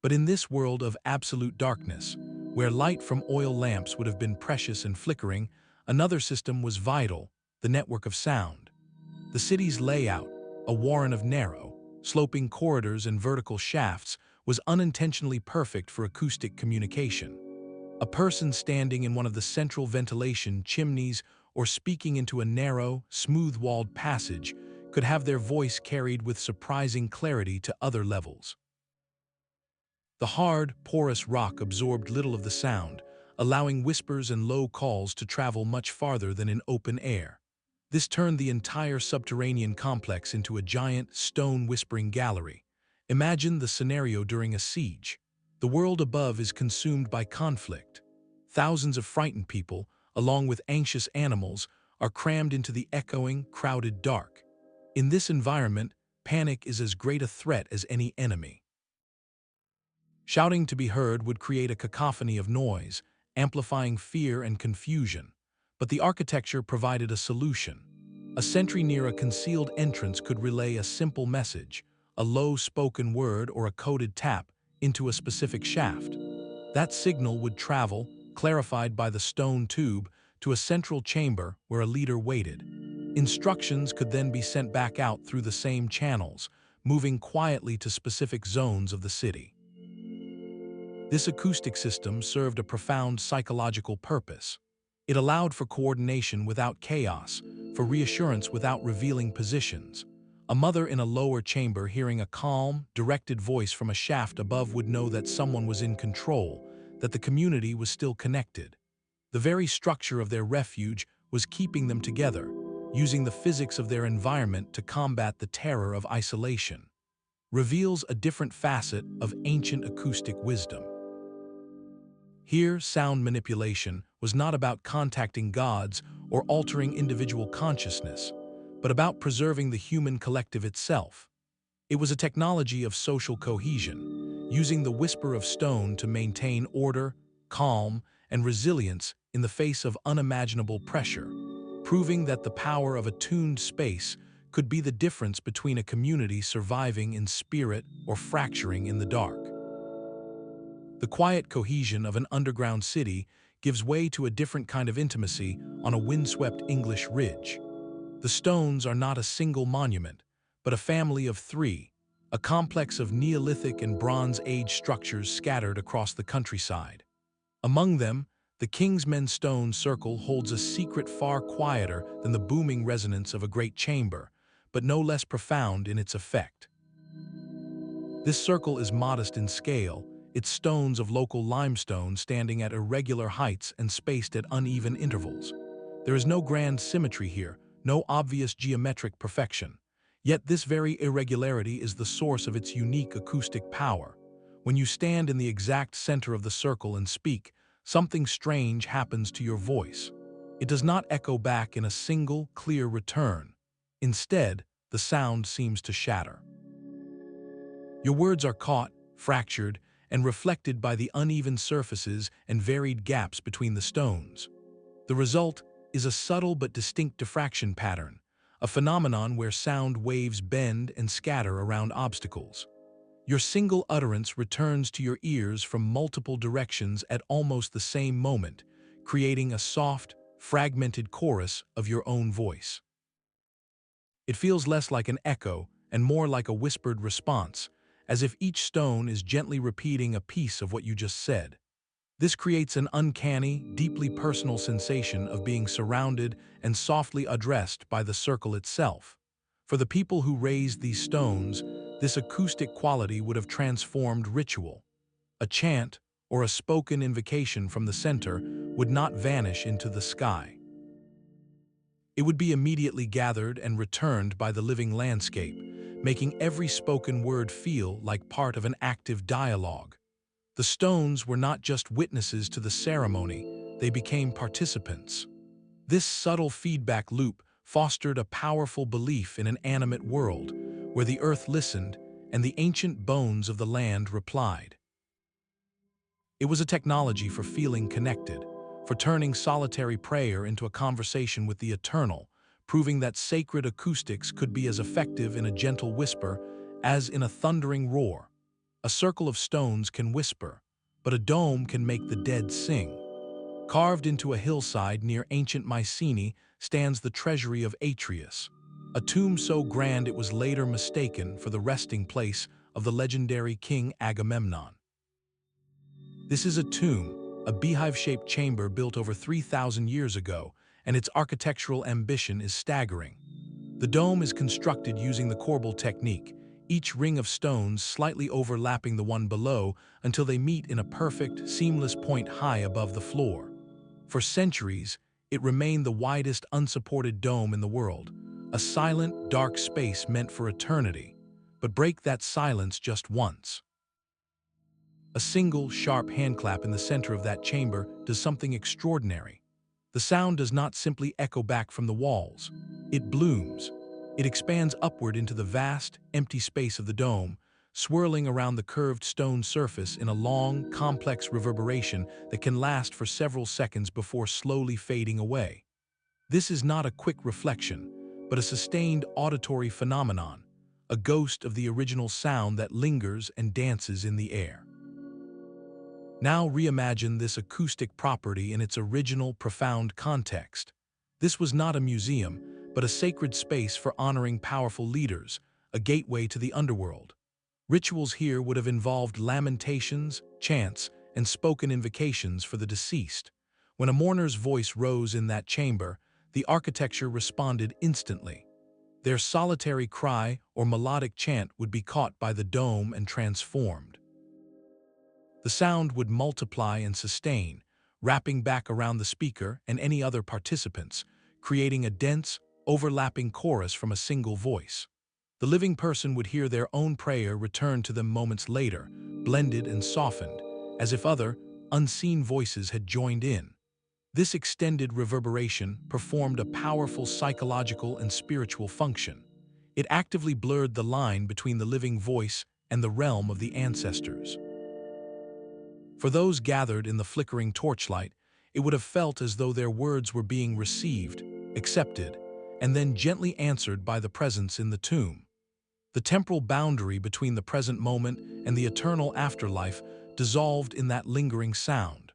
Speaker 1: But in this world of absolute darkness, where light from oil lamps would have been precious and flickering, another system was vital, the network of sound. The city's layout, a warren of narrow, sloping corridors and vertical shafts, was unintentionally perfect for acoustic communication. A person standing in one of the central ventilation chimneys or speaking into a narrow, smooth-walled passage could have their voice carried with surprising clarity to other levels. The hard, porous rock absorbed little of the sound, allowing whispers and low calls to travel much farther than in open air. This turned the entire subterranean complex into a giant, stone-whispering gallery. Imagine the scenario during a siege. The world above is consumed by conflict. Thousands of frightened people, along with anxious animals, are crammed into the echoing, crowded dark. In this environment, panic is as great a threat as any enemy. Shouting to be heard would create a cacophony of noise, amplifying fear and confusion. But the architecture provided a solution. A sentry near a concealed entrance could relay a simple message, a low spoken word or a coded tap, into a specific shaft. That signal would travel, clarified by the stone tube, to a central chamber where a leader waited. Instructions could then be sent back out through the same channels, moving quietly to specific zones of the city. This acoustic system served a profound psychological purpose. It allowed for coordination without chaos, for reassurance without revealing positions. A mother in a lower chamber hearing a calm, directed voice from a shaft above would know that someone was in control, that the community was still connected. The very structure of their refuge was keeping them together, using the physics of their environment to combat the terror of isolation. Reveals a different facet of ancient acoustic wisdom. Here, sound manipulation was not about contacting gods or altering individual consciousness, but about preserving the human collective itself. It was a technology of social cohesion, using the whisper of stone to maintain order, calm, and resilience in the face of unimaginable pressure, proving that the power of a tuned space could be the difference between a community surviving in spirit or fracturing in the dark. The quiet cohesion of an underground city gives way to a different kind of intimacy on a windswept English ridge. The stones are not a single monument, but a family of three, a complex of Neolithic and Bronze Age structures scattered across the countryside. Among them, the Kingsmen stone circle holds a secret far quieter than the booming resonance of a great chamber, but no less profound in its effect. This circle is modest in scale, its stones of local limestone standing at irregular heights and spaced at uneven intervals. There is no grand symmetry here, no obvious geometric perfection. Yet this very irregularity is the source of its unique acoustic power. When you stand in the exact center of the circle and speak, something strange happens to your voice. It does not echo back in a single, clear return. Instead, the sound seems to shatter. Your words are caught, fractured, and reflected by the uneven surfaces and varied gaps between the stones. The result is a subtle but distinct diffraction pattern, a phenomenon where sound waves bend and scatter around obstacles. Your single utterance returns to your ears from multiple directions at almost the same moment, creating a soft, fragmented chorus of your own voice. It feels less like an echo and more like a whispered response, as if each stone is gently repeating a piece of what you just said. This creates an uncanny, deeply personal sensation of being surrounded and softly addressed by the circle itself. For the people who raised these stones, this acoustic quality would have transformed ritual. A chant or a spoken invocation from the center would not vanish into the sky. It would be immediately gathered and returned by the living landscape, making every spoken word feel like part of an active dialogue. The stones were not just witnesses to the ceremony, they became participants. This subtle feedback loop fostered a powerful belief in an animate world, where the earth listened and the ancient bones of the land replied. It was a technology for feeling connected, for turning solitary prayer into a conversation with the eternal, proving that sacred acoustics could be as effective in a gentle whisper as in a thundering roar. A circle of stones can whisper, but a dome can make the dead sing. Carved into a hillside near ancient Mycenae stands the Treasury of Atreus, a tomb so grand it was later mistaken for the resting place of the legendary king Agamemnon. This is a tomb, a beehive-shaped chamber built over 3,000 years ago, and its architectural ambition is staggering. The dome is constructed using the corbel technique, each ring of stones slightly overlapping the one below until they meet in a perfect, seamless point high above the floor. For centuries, it remained the widest unsupported dome in the world, a silent, dark space meant for eternity. But break that silence just once. A single, sharp handclap in the center of that chamber does something extraordinary. The sound does not simply echo back from the walls. It blooms. It expands upward into the vast, empty space of the dome, swirling around the curved stone surface in a long, complex reverberation that can last for several seconds before slowly fading away. This is not a quick reflection, but a sustained auditory phenomenon, a ghost of the original sound that lingers and dances in the air. Now reimagine this acoustic property in its original, profound context. This was not a museum, but a sacred space for honoring powerful leaders, a gateway to the underworld. Rituals here would have involved lamentations, chants, and spoken invocations for the deceased. When a mourner's voice rose in that chamber, the architecture responded instantly. Their solitary cry or melodic chant would be caught by the dome and transformed. The sound would multiply and sustain, wrapping back around the speaker and any other participants, creating a dense, overlapping chorus from a single voice. The living person would hear their own prayer return to them moments later, blended and softened, as if other, unseen voices had joined in. This extended reverberation performed a powerful psychological and spiritual function. It actively blurred the line between the living voice and the realm of the ancestors. For those gathered in the flickering torchlight, it would have felt as though their words were being received, accepted, and then gently answered by the presence in the tomb. The temporal boundary between the present moment and the eternal afterlife dissolved in that lingering sound.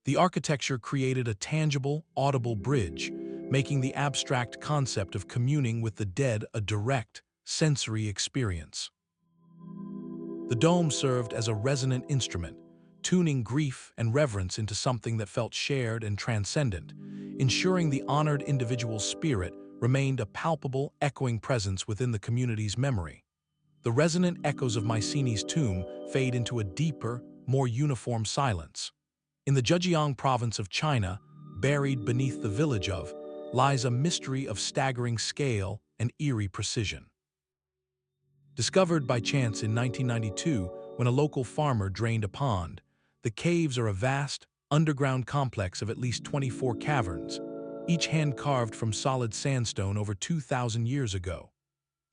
Speaker 1: The architecture created a tangible, audible bridge, making the abstract concept of communing with the dead a direct, sensory experience. The dome served as a resonant instrument, tuning grief and reverence into something that felt shared and transcendent, ensuring the honored individual's spirit remained a palpable, echoing presence within the community's memory. The resonant echoes of Mycenae's tomb fade into a deeper, more uniform silence. In the Zhejiang province of China, buried beneath the village of, lies a mystery of staggering scale and eerie precision. Discovered by chance in 1992 when a local farmer drained a pond, the caves are a vast, underground complex of at least 24 caverns, each hand-carved from solid sandstone over 2,000 years ago.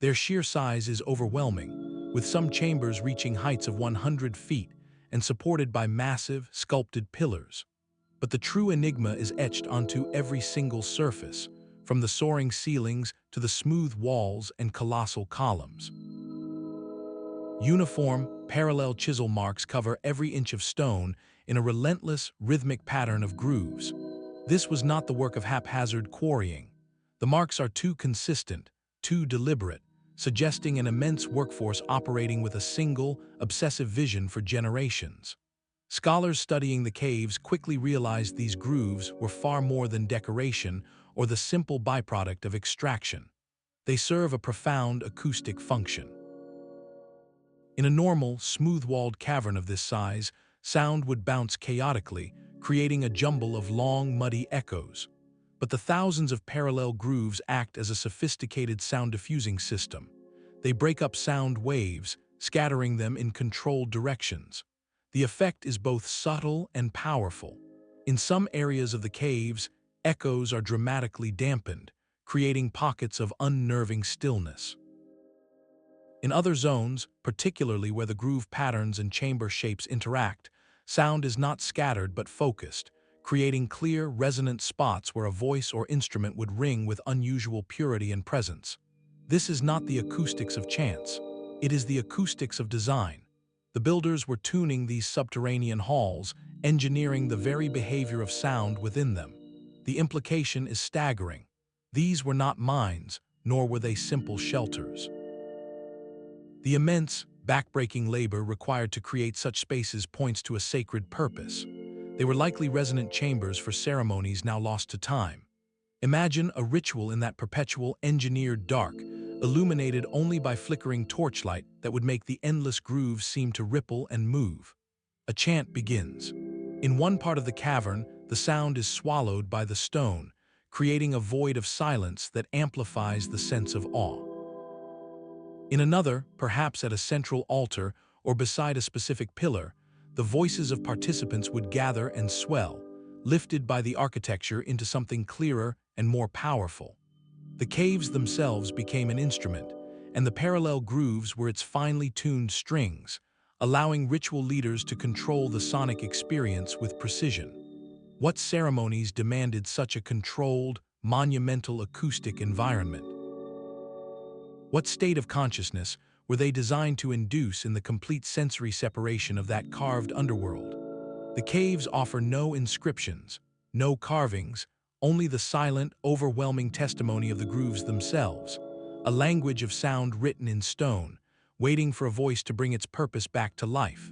Speaker 1: Their sheer size is overwhelming, with some chambers reaching heights of 100 feet and supported by massive, sculpted pillars. But the true enigma is etched onto every single surface, from the soaring ceilings to the smooth walls and colossal columns. Uniform, parallel chisel marks cover every inch of stone in a relentless, rhythmic pattern of grooves. This was not the work of haphazard quarrying. The marks are too consistent, too deliberate, suggesting an immense workforce operating with a single, obsessive vision for generations. Scholars studying the caves quickly realized these grooves were far more than decoration or the simple byproduct of extraction. They serve a profound acoustic function. In a normal, smooth-walled cavern of this size, sound would bounce chaotically, creating a jumble of long, muddy echoes. But the thousands of parallel grooves act as a sophisticated sound-diffusing system. They break up sound waves, scattering them in controlled directions. The effect is both subtle and powerful. In some areas of the caves, echoes are dramatically dampened, creating pockets of unnerving stillness. In other zones, particularly where the groove patterns and chamber shapes interact, sound is not scattered but focused, creating clear, resonant spots where a voice or instrument would ring with unusual purity and presence. This is not the acoustics of chance. It is the acoustics of design. The builders were tuning these subterranean halls, engineering the very behavior of sound within them. The implication is staggering. These were not mines, nor were they simple shelters. The immense, backbreaking labor required to create such spaces points to a sacred purpose. They were likely resonant chambers for ceremonies now lost to time. Imagine a ritual in that perpetual, engineered dark, illuminated only by flickering torchlight that would make the endless grooves seem to ripple and move. A chant begins. In one part of the cavern, the sound is swallowed by the stone, creating a void of silence that amplifies the sense of awe. In another, perhaps at a central altar or beside a specific pillar, the voices of participants would gather and swell, lifted by the architecture into something clearer and more powerful. The caves themselves became an instrument, and the parallel grooves were its finely tuned strings, allowing ritual leaders to control the sonic experience with precision. What ceremonies demanded such a controlled, monumental acoustic environment? What state of consciousness were they designed to induce in the complete sensory separation of that carved underworld? The caves offer no inscriptions, no carvings, only the silent, overwhelming testimony of the grooves themselves, a language of sound written in stone, waiting for a voice to bring its purpose back to life.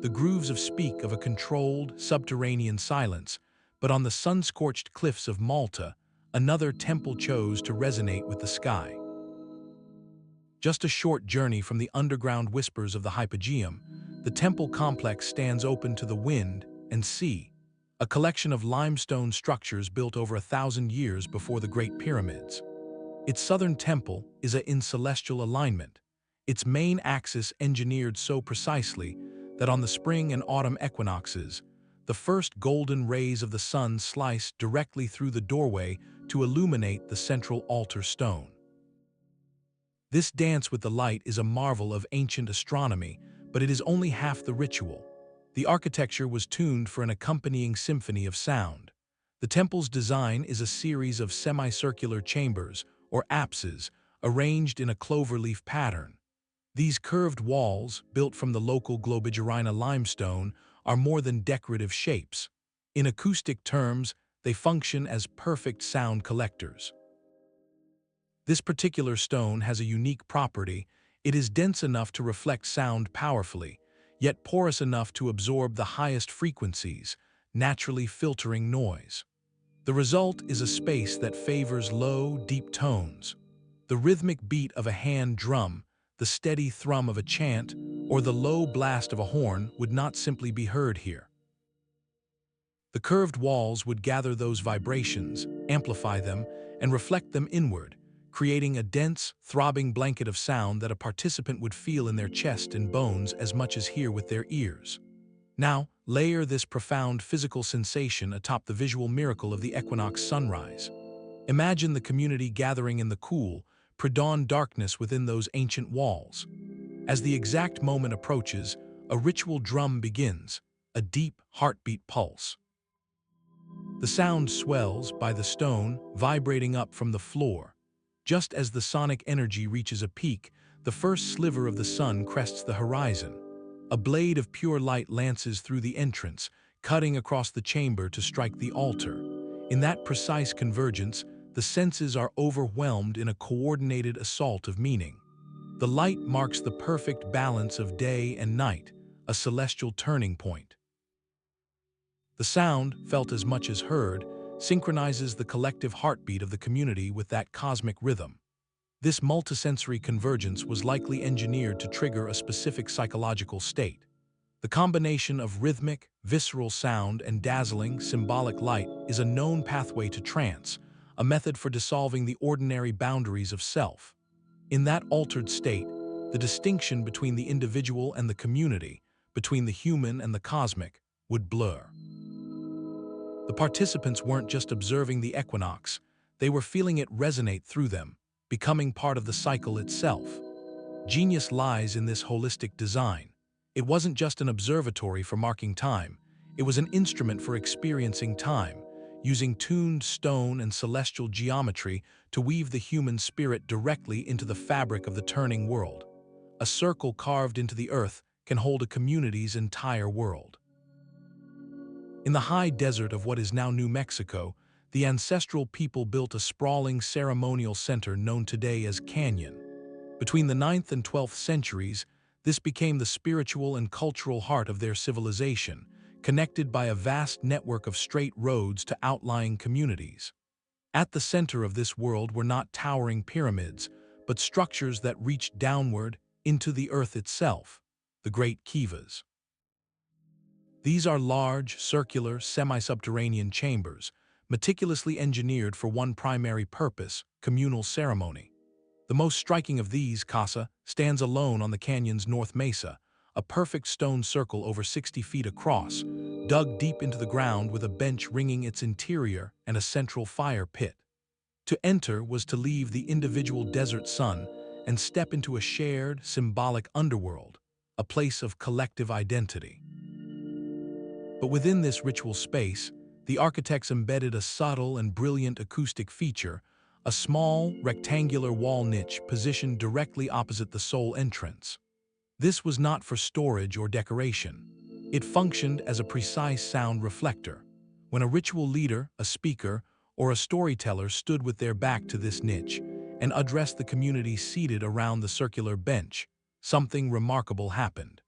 Speaker 1: The grooves speak of a controlled, subterranean silence, but on the sun-scorched cliffs of Malta, another temple chose to resonate with the sky. Just a short journey from the underground whispers of the Hypogeum, the temple complex stands open to the wind and sea, a collection of limestone structures built over 1,000 years before the Great Pyramids. Its southern temple is in celestial alignment, its main axis engineered so precisely that on the spring and autumn equinoxes, the first golden rays of the sun slice directly through the doorway to illuminate the central altar stone. This dance with the light is a marvel of ancient astronomy, but it is only half the ritual. The architecture was tuned for an accompanying symphony of sound. The temple's design is a series of semicircular chambers, or apses, arranged in a cloverleaf pattern. These curved walls, built from the local Globigerina limestone, are more than decorative shapes. In acoustic terms, they function as perfect sound collectors. This particular stone has a unique property. It is dense enough to reflect sound powerfully, yet porous enough to absorb the highest frequencies, naturally filtering noise. The result is a space that favors low, deep tones. The rhythmic beat of a hand drum, the steady thrum of a chant, or the low blast of a horn would not simply be heard here. The curved walls would gather those vibrations, amplify them, and reflect them inward, creating a dense, throbbing blanket of sound that a participant would feel in their chest and bones as much as hear with their ears. Now, layer this profound physical sensation atop the visual miracle of the equinox sunrise. Imagine the community gathering in the cool, pre-dawn darkness within those ancient walls. As the exact moment approaches, a ritual drum begins, a deep heartbeat pulse. The sound swells by the stone, vibrating up from the floor. Just as the sonic energy reaches a peak, the first sliver of the sun crests the horizon. A blade of pure light lances through the entrance, cutting across the chamber to strike the altar. In that precise convergence, the senses are overwhelmed in a coordinated assault of meaning. The light marks the perfect balance of day and night, a celestial turning point. The sound, felt as much as heard, synchronizes the collective heartbeat of the community with that cosmic rhythm. This multisensory convergence was likely engineered to trigger a specific psychological state. The combination of rhythmic, visceral sound and dazzling, symbolic light is a known pathway to trance, a method for dissolving the ordinary boundaries of self. In that altered state, the distinction between the individual and the community, between the human and the cosmic, would blur. The participants weren't just observing the equinox, they were feeling it resonate through them, becoming part of the cycle itself. Genius lies in this holistic design. It wasn't just an observatory for marking time, it was an instrument for experiencing time, using tuned stone and celestial geometry to weave the human spirit directly into the fabric of the turning world. A circle carved into the earth can hold a community's entire world. In the high desert of what is now New Mexico, the ancestral people built a sprawling ceremonial center known today as Canyon. Between the 9th and 12th centuries, this became the spiritual and cultural heart of their civilization, connected by a vast network of straight roads to outlying communities. At the center of this world were not towering pyramids, but structures that reached downward into the earth itself, the great Kivas. These are large, circular, semi-subterranean chambers, meticulously engineered for one primary purpose, communal ceremony. The most striking of these, casa, stands alone on the canyon's north mesa, a perfect stone circle over 60 feet across, dug deep into the ground with a bench ringing its interior and a central fire pit. To enter was to leave the individual desert sun and step into a shared, symbolic underworld, a place of collective identity. But within this ritual space, the architects embedded a subtle and brilliant acoustic feature, a small, rectangular wall niche positioned directly opposite the sole entrance. This was not for storage or decoration. It functioned as a precise sound reflector. When a ritual leader, a speaker, or a storyteller stood with their back to this niche and addressed the community seated around the circular bench, something remarkable happened.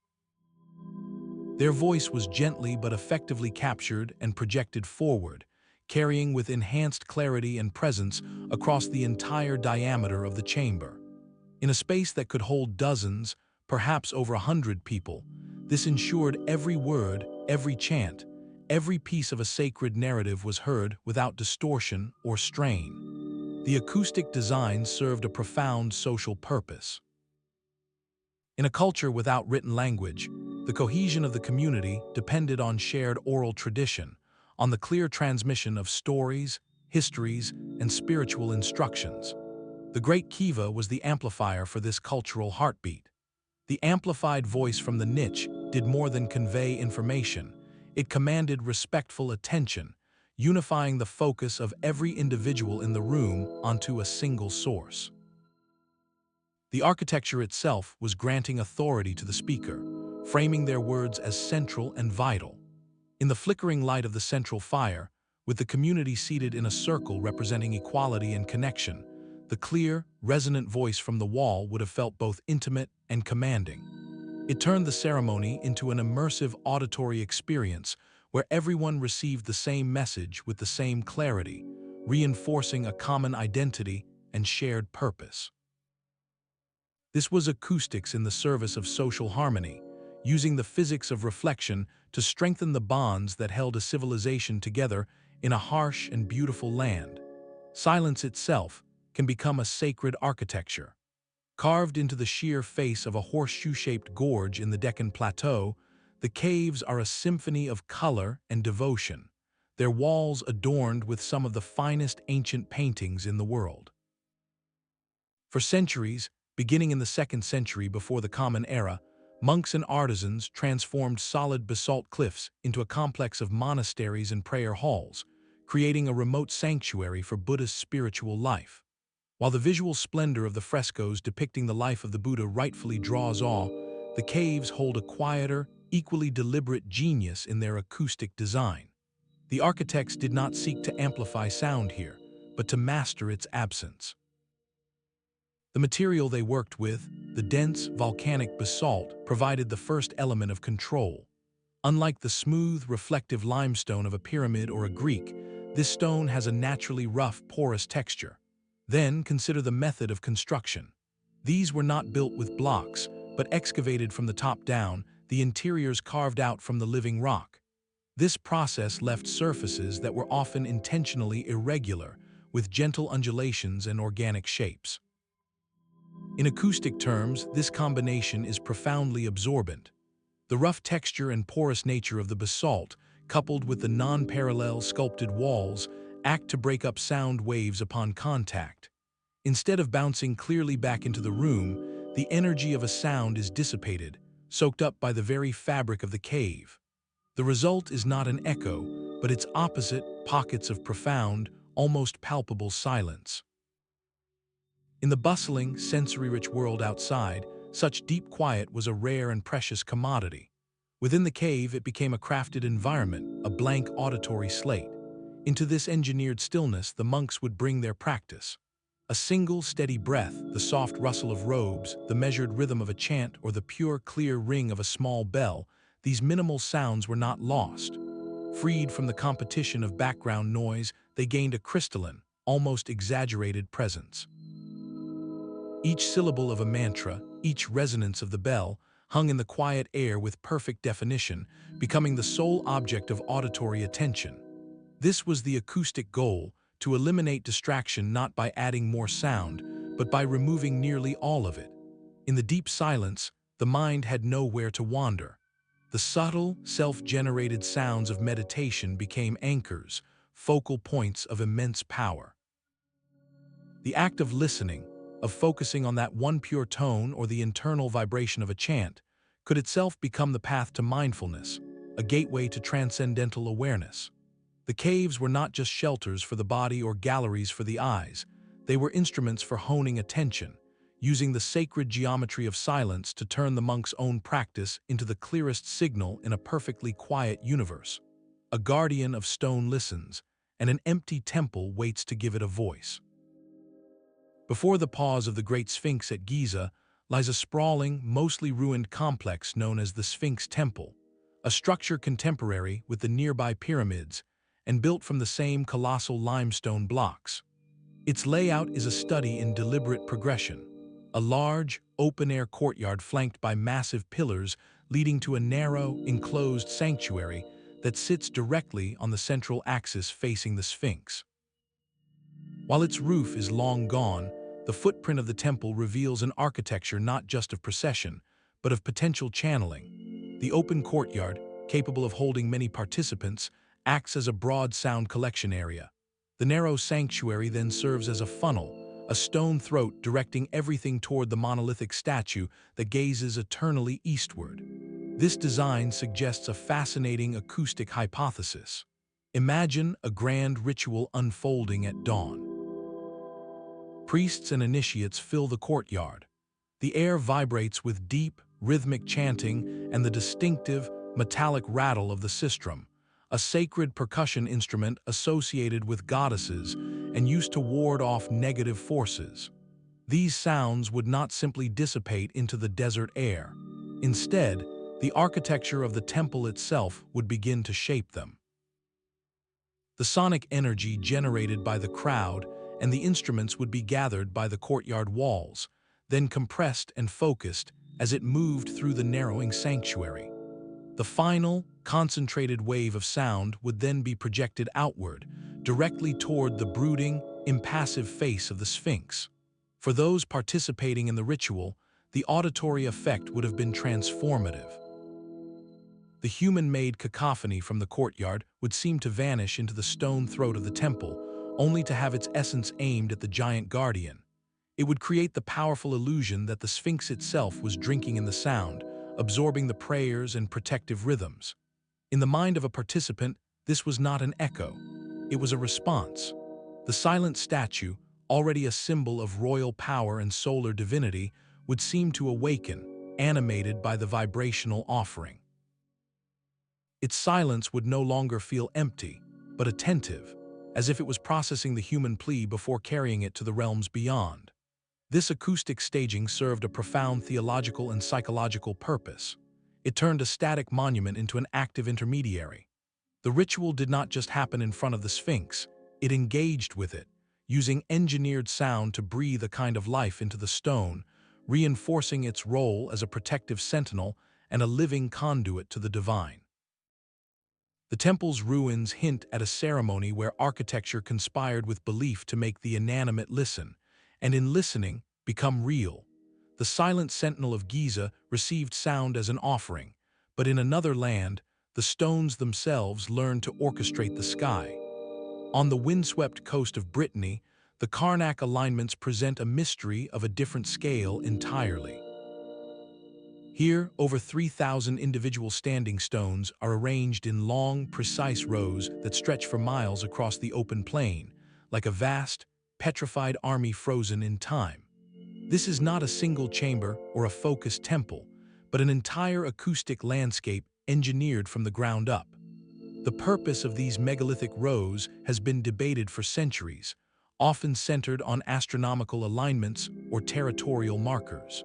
Speaker 1: Their voice was gently but effectively captured and projected forward, carrying with enhanced clarity and presence across the entire diameter of the chamber. In a space that could hold dozens, perhaps over 100 people, this ensured every word, every chant, every piece of a sacred narrative was heard without distortion or strain. The acoustic design served a profound social purpose. In a culture without written language, the cohesion of the community depended on shared oral tradition, on the clear transmission of stories, histories, and spiritual instructions. The Great Kiva was the amplifier for this cultural heartbeat. The amplified voice from the niche did more than convey information. It commanded respectful attention, unifying the focus of every individual in the room onto a single source. The architecture itself was granting authority to the speaker, framing their words as central and vital. In the flickering light of the central fire, with the community seated in a circle representing equality and connection, the clear, resonant voice from the wall would have felt both intimate and commanding. It turned the ceremony into an immersive auditory experience where everyone received the same message with the same clarity, reinforcing a common identity and shared purpose. This was acoustics in the service of social harmony, using the physics of reflection to strengthen the bonds that held a civilization together in a harsh and beautiful land. Silence itself can become a sacred architecture. Carved into the sheer face of a horseshoe-shaped gorge in the Deccan Plateau, the caves are a symphony of color and devotion, their walls adorned with some of the finest ancient paintings in the world. For centuries, beginning in the 2nd century before the Common Era, monks and artisans transformed solid basalt cliffs into a complex of monasteries and prayer halls, creating a remote sanctuary for Buddhist spiritual life. While the visual splendor of the frescoes depicting the life of the Buddha rightfully draws awe, the caves hold a quieter, equally deliberate genius in their acoustic design. The architects did not seek to amplify sound here, but to master its absence. The material they worked with, the dense, volcanic basalt, provided the first element of control. Unlike the smooth, reflective limestone of a pyramid or a Greek, this stone has a naturally rough, porous texture. Then consider the method of construction. These were not built with blocks, but excavated from the top down, the interiors carved out from the living rock. This process left surfaces that were often intentionally irregular, with gentle undulations and organic shapes. In acoustic terms, this combination is profoundly absorbent. The rough texture and porous nature of the basalt, coupled with the non-parallel sculpted walls, act to break up sound waves upon contact. Instead of bouncing clearly back into the room, the energy of a sound is dissipated, soaked up by the very fabric of the cave. The result is not an echo, but its opposite, pockets of profound, almost palpable silence. In the bustling, sensory-rich world outside, such deep quiet was a rare and precious commodity. Within the cave, it became a crafted environment, a blank auditory slate. Into this engineered stillness, the monks would bring their practice. A single, steady breath, the soft rustle of robes, the measured rhythm of a chant, or the pure, clear ring of a small bell, these minimal sounds were not lost. Freed from the competition of background noise, they gained a crystalline, almost exaggerated presence. Each syllable of a mantra, each resonance of the bell, hung in the quiet air with perfect definition, becoming the sole object of auditory attention. This was the acoustic goal, to eliminate distraction not by adding more sound, but by removing nearly all of it. In the deep silence, the mind had nowhere to wander. The subtle, self-generated sounds of meditation became anchors, focal points of immense power. The act of listening, of focusing on that one pure tone or the internal vibration of a chant, could itself become the path to mindfulness, a gateway to transcendental awareness. The caves were not just shelters for the body or galleries for the eyes. They were instruments for honing attention, using the sacred geometry of silence to turn the monk's own practice into the clearest signal in a perfectly quiet universe. A guardian of stone listens, and an empty temple waits to give it a voice. Before the pause of the Great Sphinx at Giza lies a sprawling, mostly ruined complex known as the Sphinx Temple, a structure contemporary with the nearby pyramids and built from the same colossal limestone blocks. Its layout is a study in deliberate progression, a large, open-air courtyard flanked by massive pillars leading to a narrow, enclosed sanctuary that sits directly on the central axis facing the Sphinx. While its roof is long gone, the footprint of the temple reveals an architecture not just of procession, but of potential channeling. The open courtyard, capable of holding many participants, acts as a broad sound collection area. The narrow sanctuary then serves as a funnel, a stone throat directing everything toward the monolithic statue that gazes eternally eastward. This design suggests a fascinating acoustic hypothesis. Imagine a grand ritual unfolding at dawn. Priests and initiates fill the courtyard. The air vibrates with deep, rhythmic chanting and the distinctive, metallic rattle of the sistrum, a sacred percussion instrument associated with goddesses and used to ward off negative forces. These sounds would not simply dissipate into the desert air. Instead, The architecture of the temple itself would begin to shape them. The sonic energy generated by the crowd and the instruments would be gathered by the courtyard walls, then compressed and focused as it moved through the narrowing sanctuary. The final, concentrated wave of sound would then be projected outward, directly toward the brooding, impassive face of the Sphinx. For those participating in the ritual, the auditory effect would have been transformative. The human-made cacophony from the courtyard would seem to vanish into the stone throat of the temple, only to have its essence aimed at the giant guardian. It would create the powerful illusion that the Sphinx itself was drinking in the sound, absorbing the prayers and protective rhythms. In the mind of a participant, this was not an echo. It was a response. The silent statue, already a symbol of royal power and solar divinity, would seem to awaken, animated by the vibrational offering. Its silence would no longer feel empty, but attentive, as if it was processing the human plea before carrying it to the realms beyond. This acoustic staging served a profound theological and psychological purpose. It turned a static monument into an active intermediary. The ritual did not just happen in front of the Sphinx, it engaged with it, using engineered sound to breathe a kind of life into the stone, reinforcing its role as a protective sentinel and a living conduit to the divine. The temple's ruins hint at a ceremony where architecture conspired with belief to make the inanimate listen, and in listening, become real. The silent sentinel of Giza received sound as an offering, but in another land, the stones themselves learned to orchestrate the sky. On the windswept coast of Brittany, the Carnac Alignments present a mystery of a different scale entirely. Here, over 3,000 individual standing stones are arranged in long, precise rows that stretch for miles across the open plain, like a vast, petrified army frozen in time. This is not a single chamber or a focused temple, but an entire acoustic landscape engineered from the ground up. The purpose of these megalithic rows has been debated for centuries, often centered on astronomical alignments or territorial markers.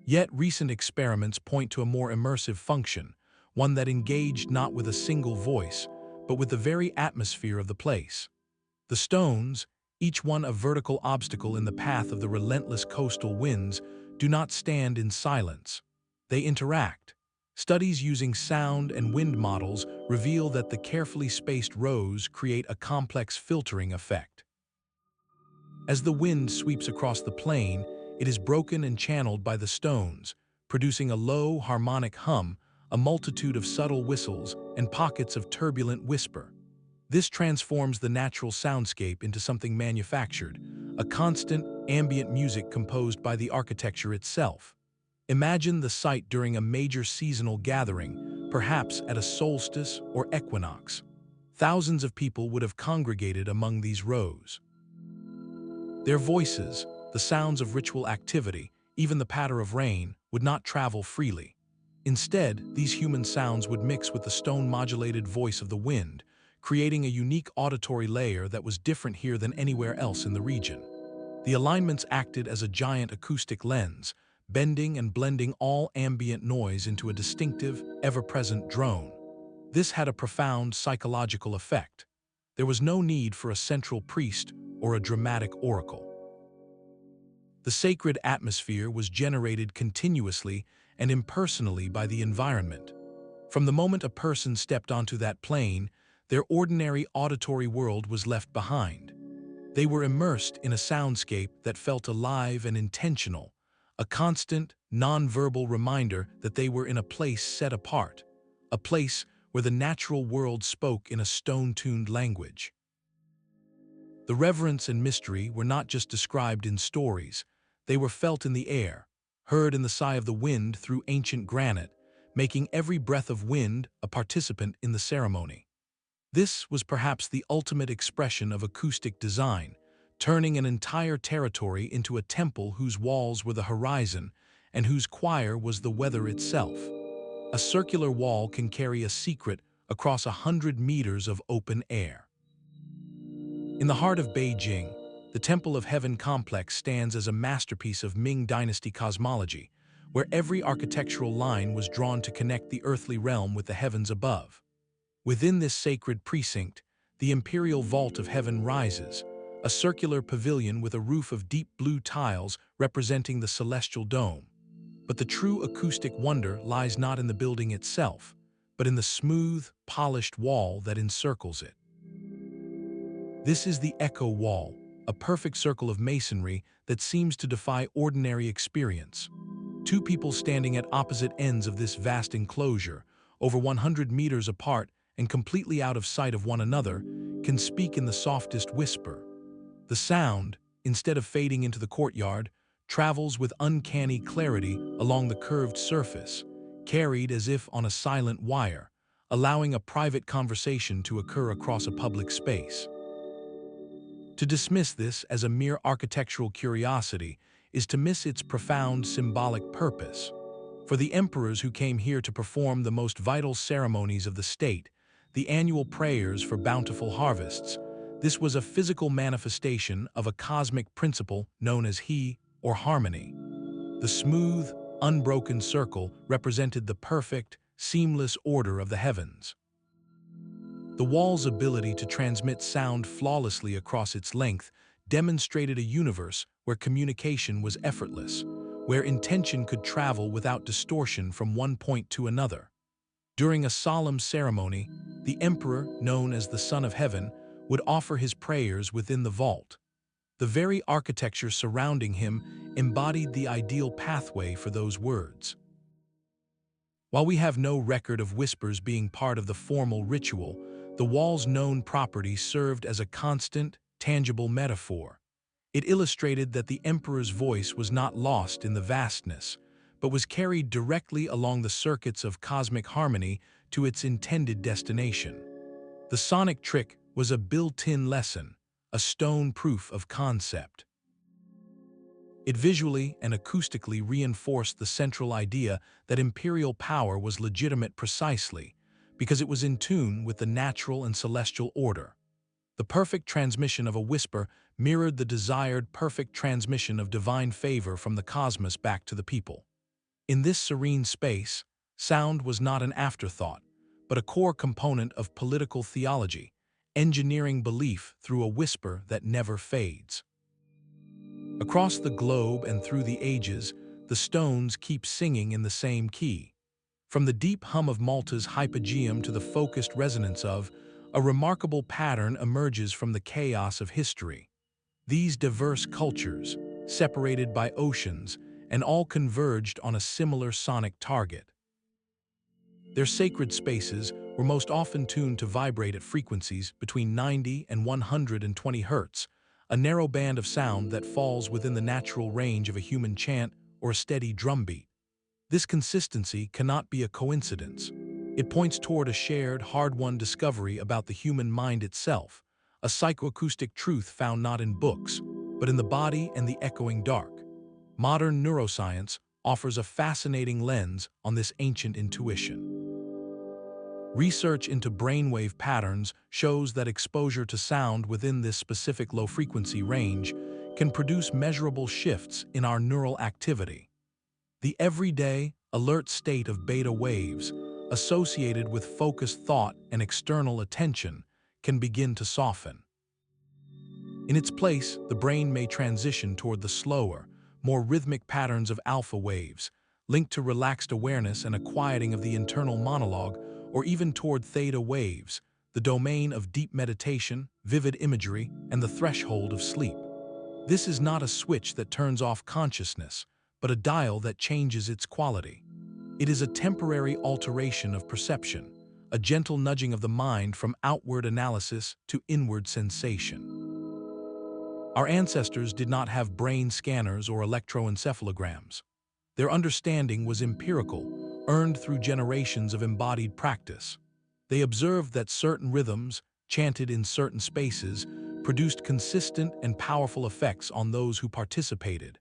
Speaker 1: Yet recent experiments point to a more immersive function, one that engaged not with a single voice, but with the very atmosphere of the place. The stones, each one a vertical obstacle in the path of the relentless coastal winds, do not stand in silence. They interact. Studies using sound and wind models reveal that the carefully spaced rows create a complex filtering effect. As the wind sweeps across the plain, it is broken and channeled by the stones, producing a low, harmonic hum, a multitude of subtle whistles, and pockets of turbulent whisper. This transforms the natural soundscape into something manufactured, a constant, ambient music composed by the architecture itself. Imagine the sight during a major seasonal gathering, perhaps at a solstice or equinox. Thousands of people would have congregated among these rows. Their voices, the sounds of ritual activity, even the patter of rain, would not travel freely. Instead, these human sounds would mix with the stone-modulated voice of the wind, creating a unique auditory layer that was different here than anywhere else in the region. The alignments acted as a giant acoustic lens, bending and blending all ambient noise into a distinctive, ever-present drone. This had a profound psychological effect. There was no need for a central priest or a dramatic oracle. The sacred atmosphere was generated continuously and impersonally by the environment. From the moment a person stepped onto that plane, their ordinary auditory world was left behind. They were immersed in a soundscape that felt alive and intentional, a constant, non-verbal reminder that they were in a place set apart, a place where the natural world spoke in a stone-tuned language. The reverence and mystery were not just described in stories, they were felt in the air, heard in the sigh of the wind through ancient granite, making every breath of wind a participant in the ceremony. This was perhaps the ultimate expression of acoustic design, turning an entire territory into a temple whose walls were the horizon and whose choir was the weather itself. A circular wall can carry a secret across 100 meters of open air. In the heart of Beijing, the Temple of Heaven complex stands as a masterpiece of Ming Dynasty cosmology, where every architectural line was drawn to connect the earthly realm with the heavens above. Within this sacred precinct, the imperial vault of heaven rises, a circular pavilion with a roof of deep blue tiles representing the celestial dome. But the true acoustic wonder lies not in the building itself, but in the smooth, polished wall that encircles it. This is the Echo Wall, a perfect circle of masonry that seems to defy ordinary experience. Two people standing at opposite ends of this vast enclosure, over 100 meters apart and completely out of sight of one another, can speak in the softest whisper. The sound, instead of fading into the courtyard, travels with uncanny clarity along the curved surface, carried as if on a silent wire, allowing a private conversation to occur across a public space. To dismiss this as a mere architectural curiosity is to miss its profound symbolic purpose. For the emperors who came here to perform the most vital ceremonies of the state, the annual prayers for bountiful harvests, this was a physical manifestation of a cosmic principle known as He, or harmony. The smooth, unbroken circle represented the perfect, seamless order of the heavens. The wall's ability to transmit sound flawlessly across its length demonstrated a universe where communication was effortless, where intention could travel without distortion from one point to another. During a solemn ceremony, the emperor, known as the Son of Heaven, would offer his prayers within the vault. The very architecture surrounding him embodied the ideal pathway for those words. While we have no record of whispers being part of the formal ritual, the wall's known property served as a constant, tangible metaphor. It illustrated that the emperor's voice was not lost in the vastness, but was carried directly along the circuits of cosmic harmony to its intended destination. The sonic trick was a built-in lesson, a stone proof of concept. It visually and acoustically reinforced the central idea that imperial power was legitimate precisely because it was in tune with the natural and celestial order. The perfect transmission of a whisper mirrored the desired perfect transmission of divine favor from the cosmos back to the people. In this serene space, sound was not an afterthought, but a core component of political theology, engineering belief through a whisper that never fades. Across the globe and through the ages, the stones keep singing in the same key. From the deep hum of Malta's Hypogeum to the focused resonance of, a remarkable pattern emerges from the chaos of history. These diverse cultures, separated by oceans, and all converged on a similar sonic target. Their sacred spaces were most often tuned to vibrate at frequencies between 90 and 120 Hz, a narrow band of sound that falls within the natural range of a human chant or a steady drumbeat. This consistency cannot be a coincidence. It points toward a shared, hard-won discovery about the human mind itself, a psychoacoustic truth found not in books, but in the body and the echoing dark. Modern neuroscience offers a fascinating lens on this ancient intuition. Research into brainwave patterns shows that exposure to sound within this specific low-frequency range can produce measurable shifts in our neural activity. The everyday, alert state of beta waves, associated with focused thought and external attention, can begin to soften. In its place, the brain may transition toward the slower, more rhythmic patterns of alpha waves, linked to relaxed awareness and a quieting of the internal monologue, or even toward theta waves, the domain of deep meditation, vivid imagery, and the threshold of sleep. This is not a switch that turns off consciousness, but a dial that changes its quality. It is a temporary alteration of perception, a gentle nudging of the mind from outward analysis to inward sensation. Our ancestors did not have brain scanners or electroencephalograms. Their understanding was empirical, earned through generations of embodied practice. They observed that certain rhythms, chanted in certain spaces, produced consistent and powerful effects on those who participated.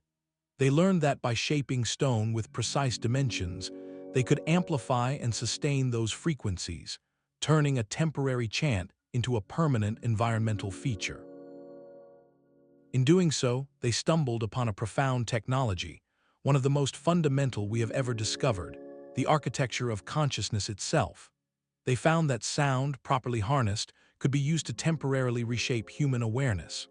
Speaker 1: They learned that by shaping stone with precise dimensions, they could amplify and sustain those frequencies, turning a temporary chant into a permanent environmental feature. In doing so, they stumbled upon a profound technology, one of the most fundamental we have ever discovered, the architecture of consciousness itself. They found that sound, properly harnessed, could be used to temporarily reshape human awareness.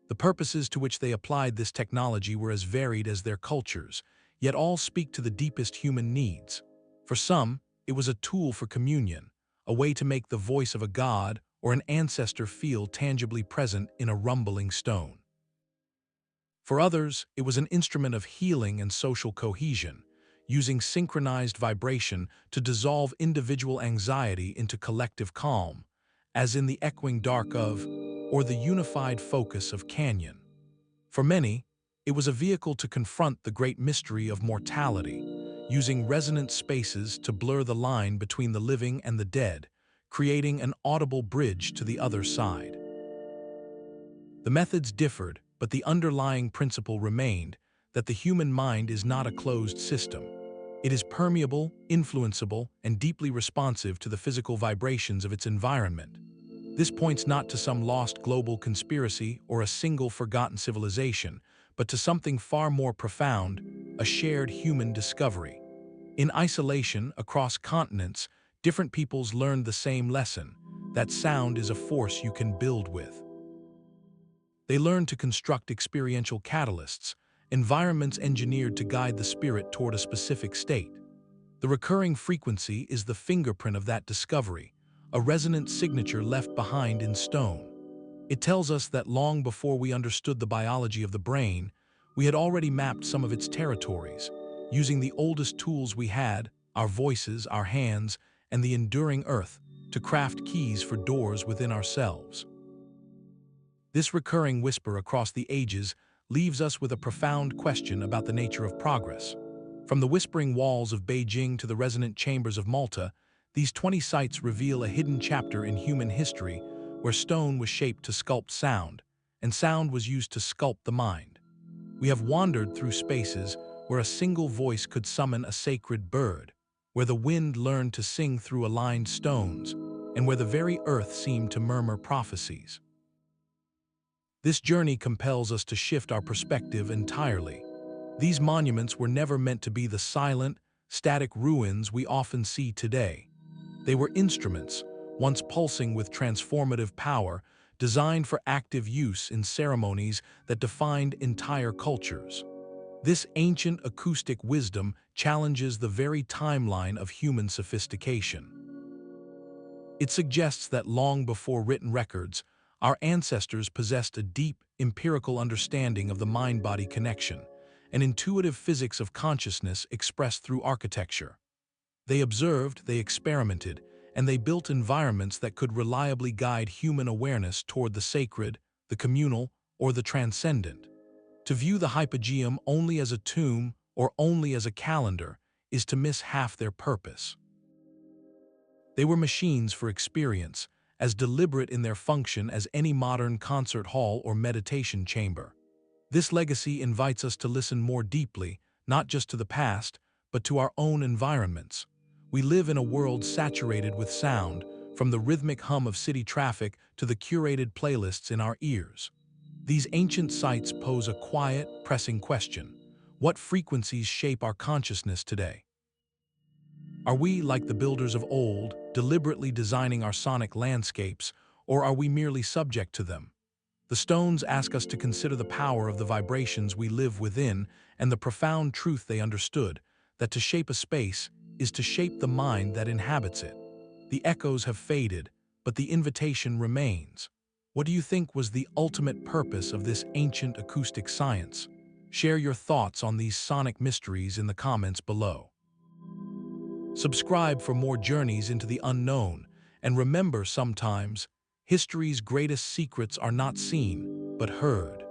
Speaker 1: The purposes to which they applied this technology were as varied as their cultures, yet all speak to the deepest human needs. For some, it was a tool for communion, a way to make the voice of a god or an ancestor feel tangibly present in a rumbling stone. For others, it was an instrument of healing and social cohesion, using synchronized vibration to dissolve individual anxiety into collective calm, as in the echoing dark of, or the unified focus of Canyon. For many, it was a vehicle to confront the great mystery of mortality, using resonant spaces to blur the line between the living and the dead, creating an audible bridge to the other side. The methods differed, but the underlying principle remained that the human mind is not a closed system. It is permeable, influenceable, and deeply responsive to the physical vibrations of its environment. This points not to some lost global conspiracy or a single forgotten civilization, but to something far more profound, a shared human discovery. In isolation, across continents, different peoples learned the same lesson, that sound is a force you can build with. They learned to construct experiential catalysts, environments engineered to guide the spirit toward a specific state. The recurring frequency is the fingerprint of that discovery, a resonant signature left behind in stone. It tells us that long before we understood the biology of the brain, we had already mapped some of its territories, using the oldest tools we had, our voices, our hands, and the enduring earth, to craft keys for doors within ourselves. This recurring whisper across the ages leaves us with a profound question about the nature of progress. From the whispering walls of Beijing to the resonant chambers of Malta, these 20 sites reveal a hidden chapter in human history where stone was shaped to sculpt sound, and sound was used to sculpt the mind. We have wandered through spaces where a single voice could summon a sacred bird, where the wind learned to sing through aligned stones, and where the very earth seemed to murmur prophecies. This journey compels us to shift our perspective entirely. These monuments were never meant to be the silent, static ruins we often see today. They were instruments, once pulsing with transformative power, designed for active use in ceremonies that defined entire cultures. This ancient acoustic wisdom challenges the very timeline of human sophistication. It suggests that long before written records, our ancestors possessed a deep, empirical understanding of the mind-body connection, an intuitive physics of consciousness expressed through architecture. They observed, they experimented, and they built environments that could reliably guide human awareness toward the sacred, the communal, or the transcendent. To view the Hypogeum only as a tomb or only as a calendar is to miss half their purpose. They were machines for experience, as deliberate in their function as any modern concert hall or meditation chamber. This legacy invites us to listen more deeply, not just to the past, but to our own environments. We live in a world saturated with sound, from the rhythmic hum of city traffic to the curated playlists in our ears. These ancient sites pose a quiet, pressing question. What frequencies shape our consciousness today? Are we, like the builders of old, deliberately designing our sonic landscapes, or are we merely subject to them? The stones ask us to consider the power of the vibrations we live within and the profound truth they understood, that to shape a space is to shape the mind that inhabits it. The echoes have faded, but the invitation remains. What do you think was the ultimate purpose of this ancient acoustic science? Share your thoughts on these sonic mysteries in the comments below. Subscribe for more journeys into the unknown, and remember sometimes, history's greatest secrets are not seen, but heard.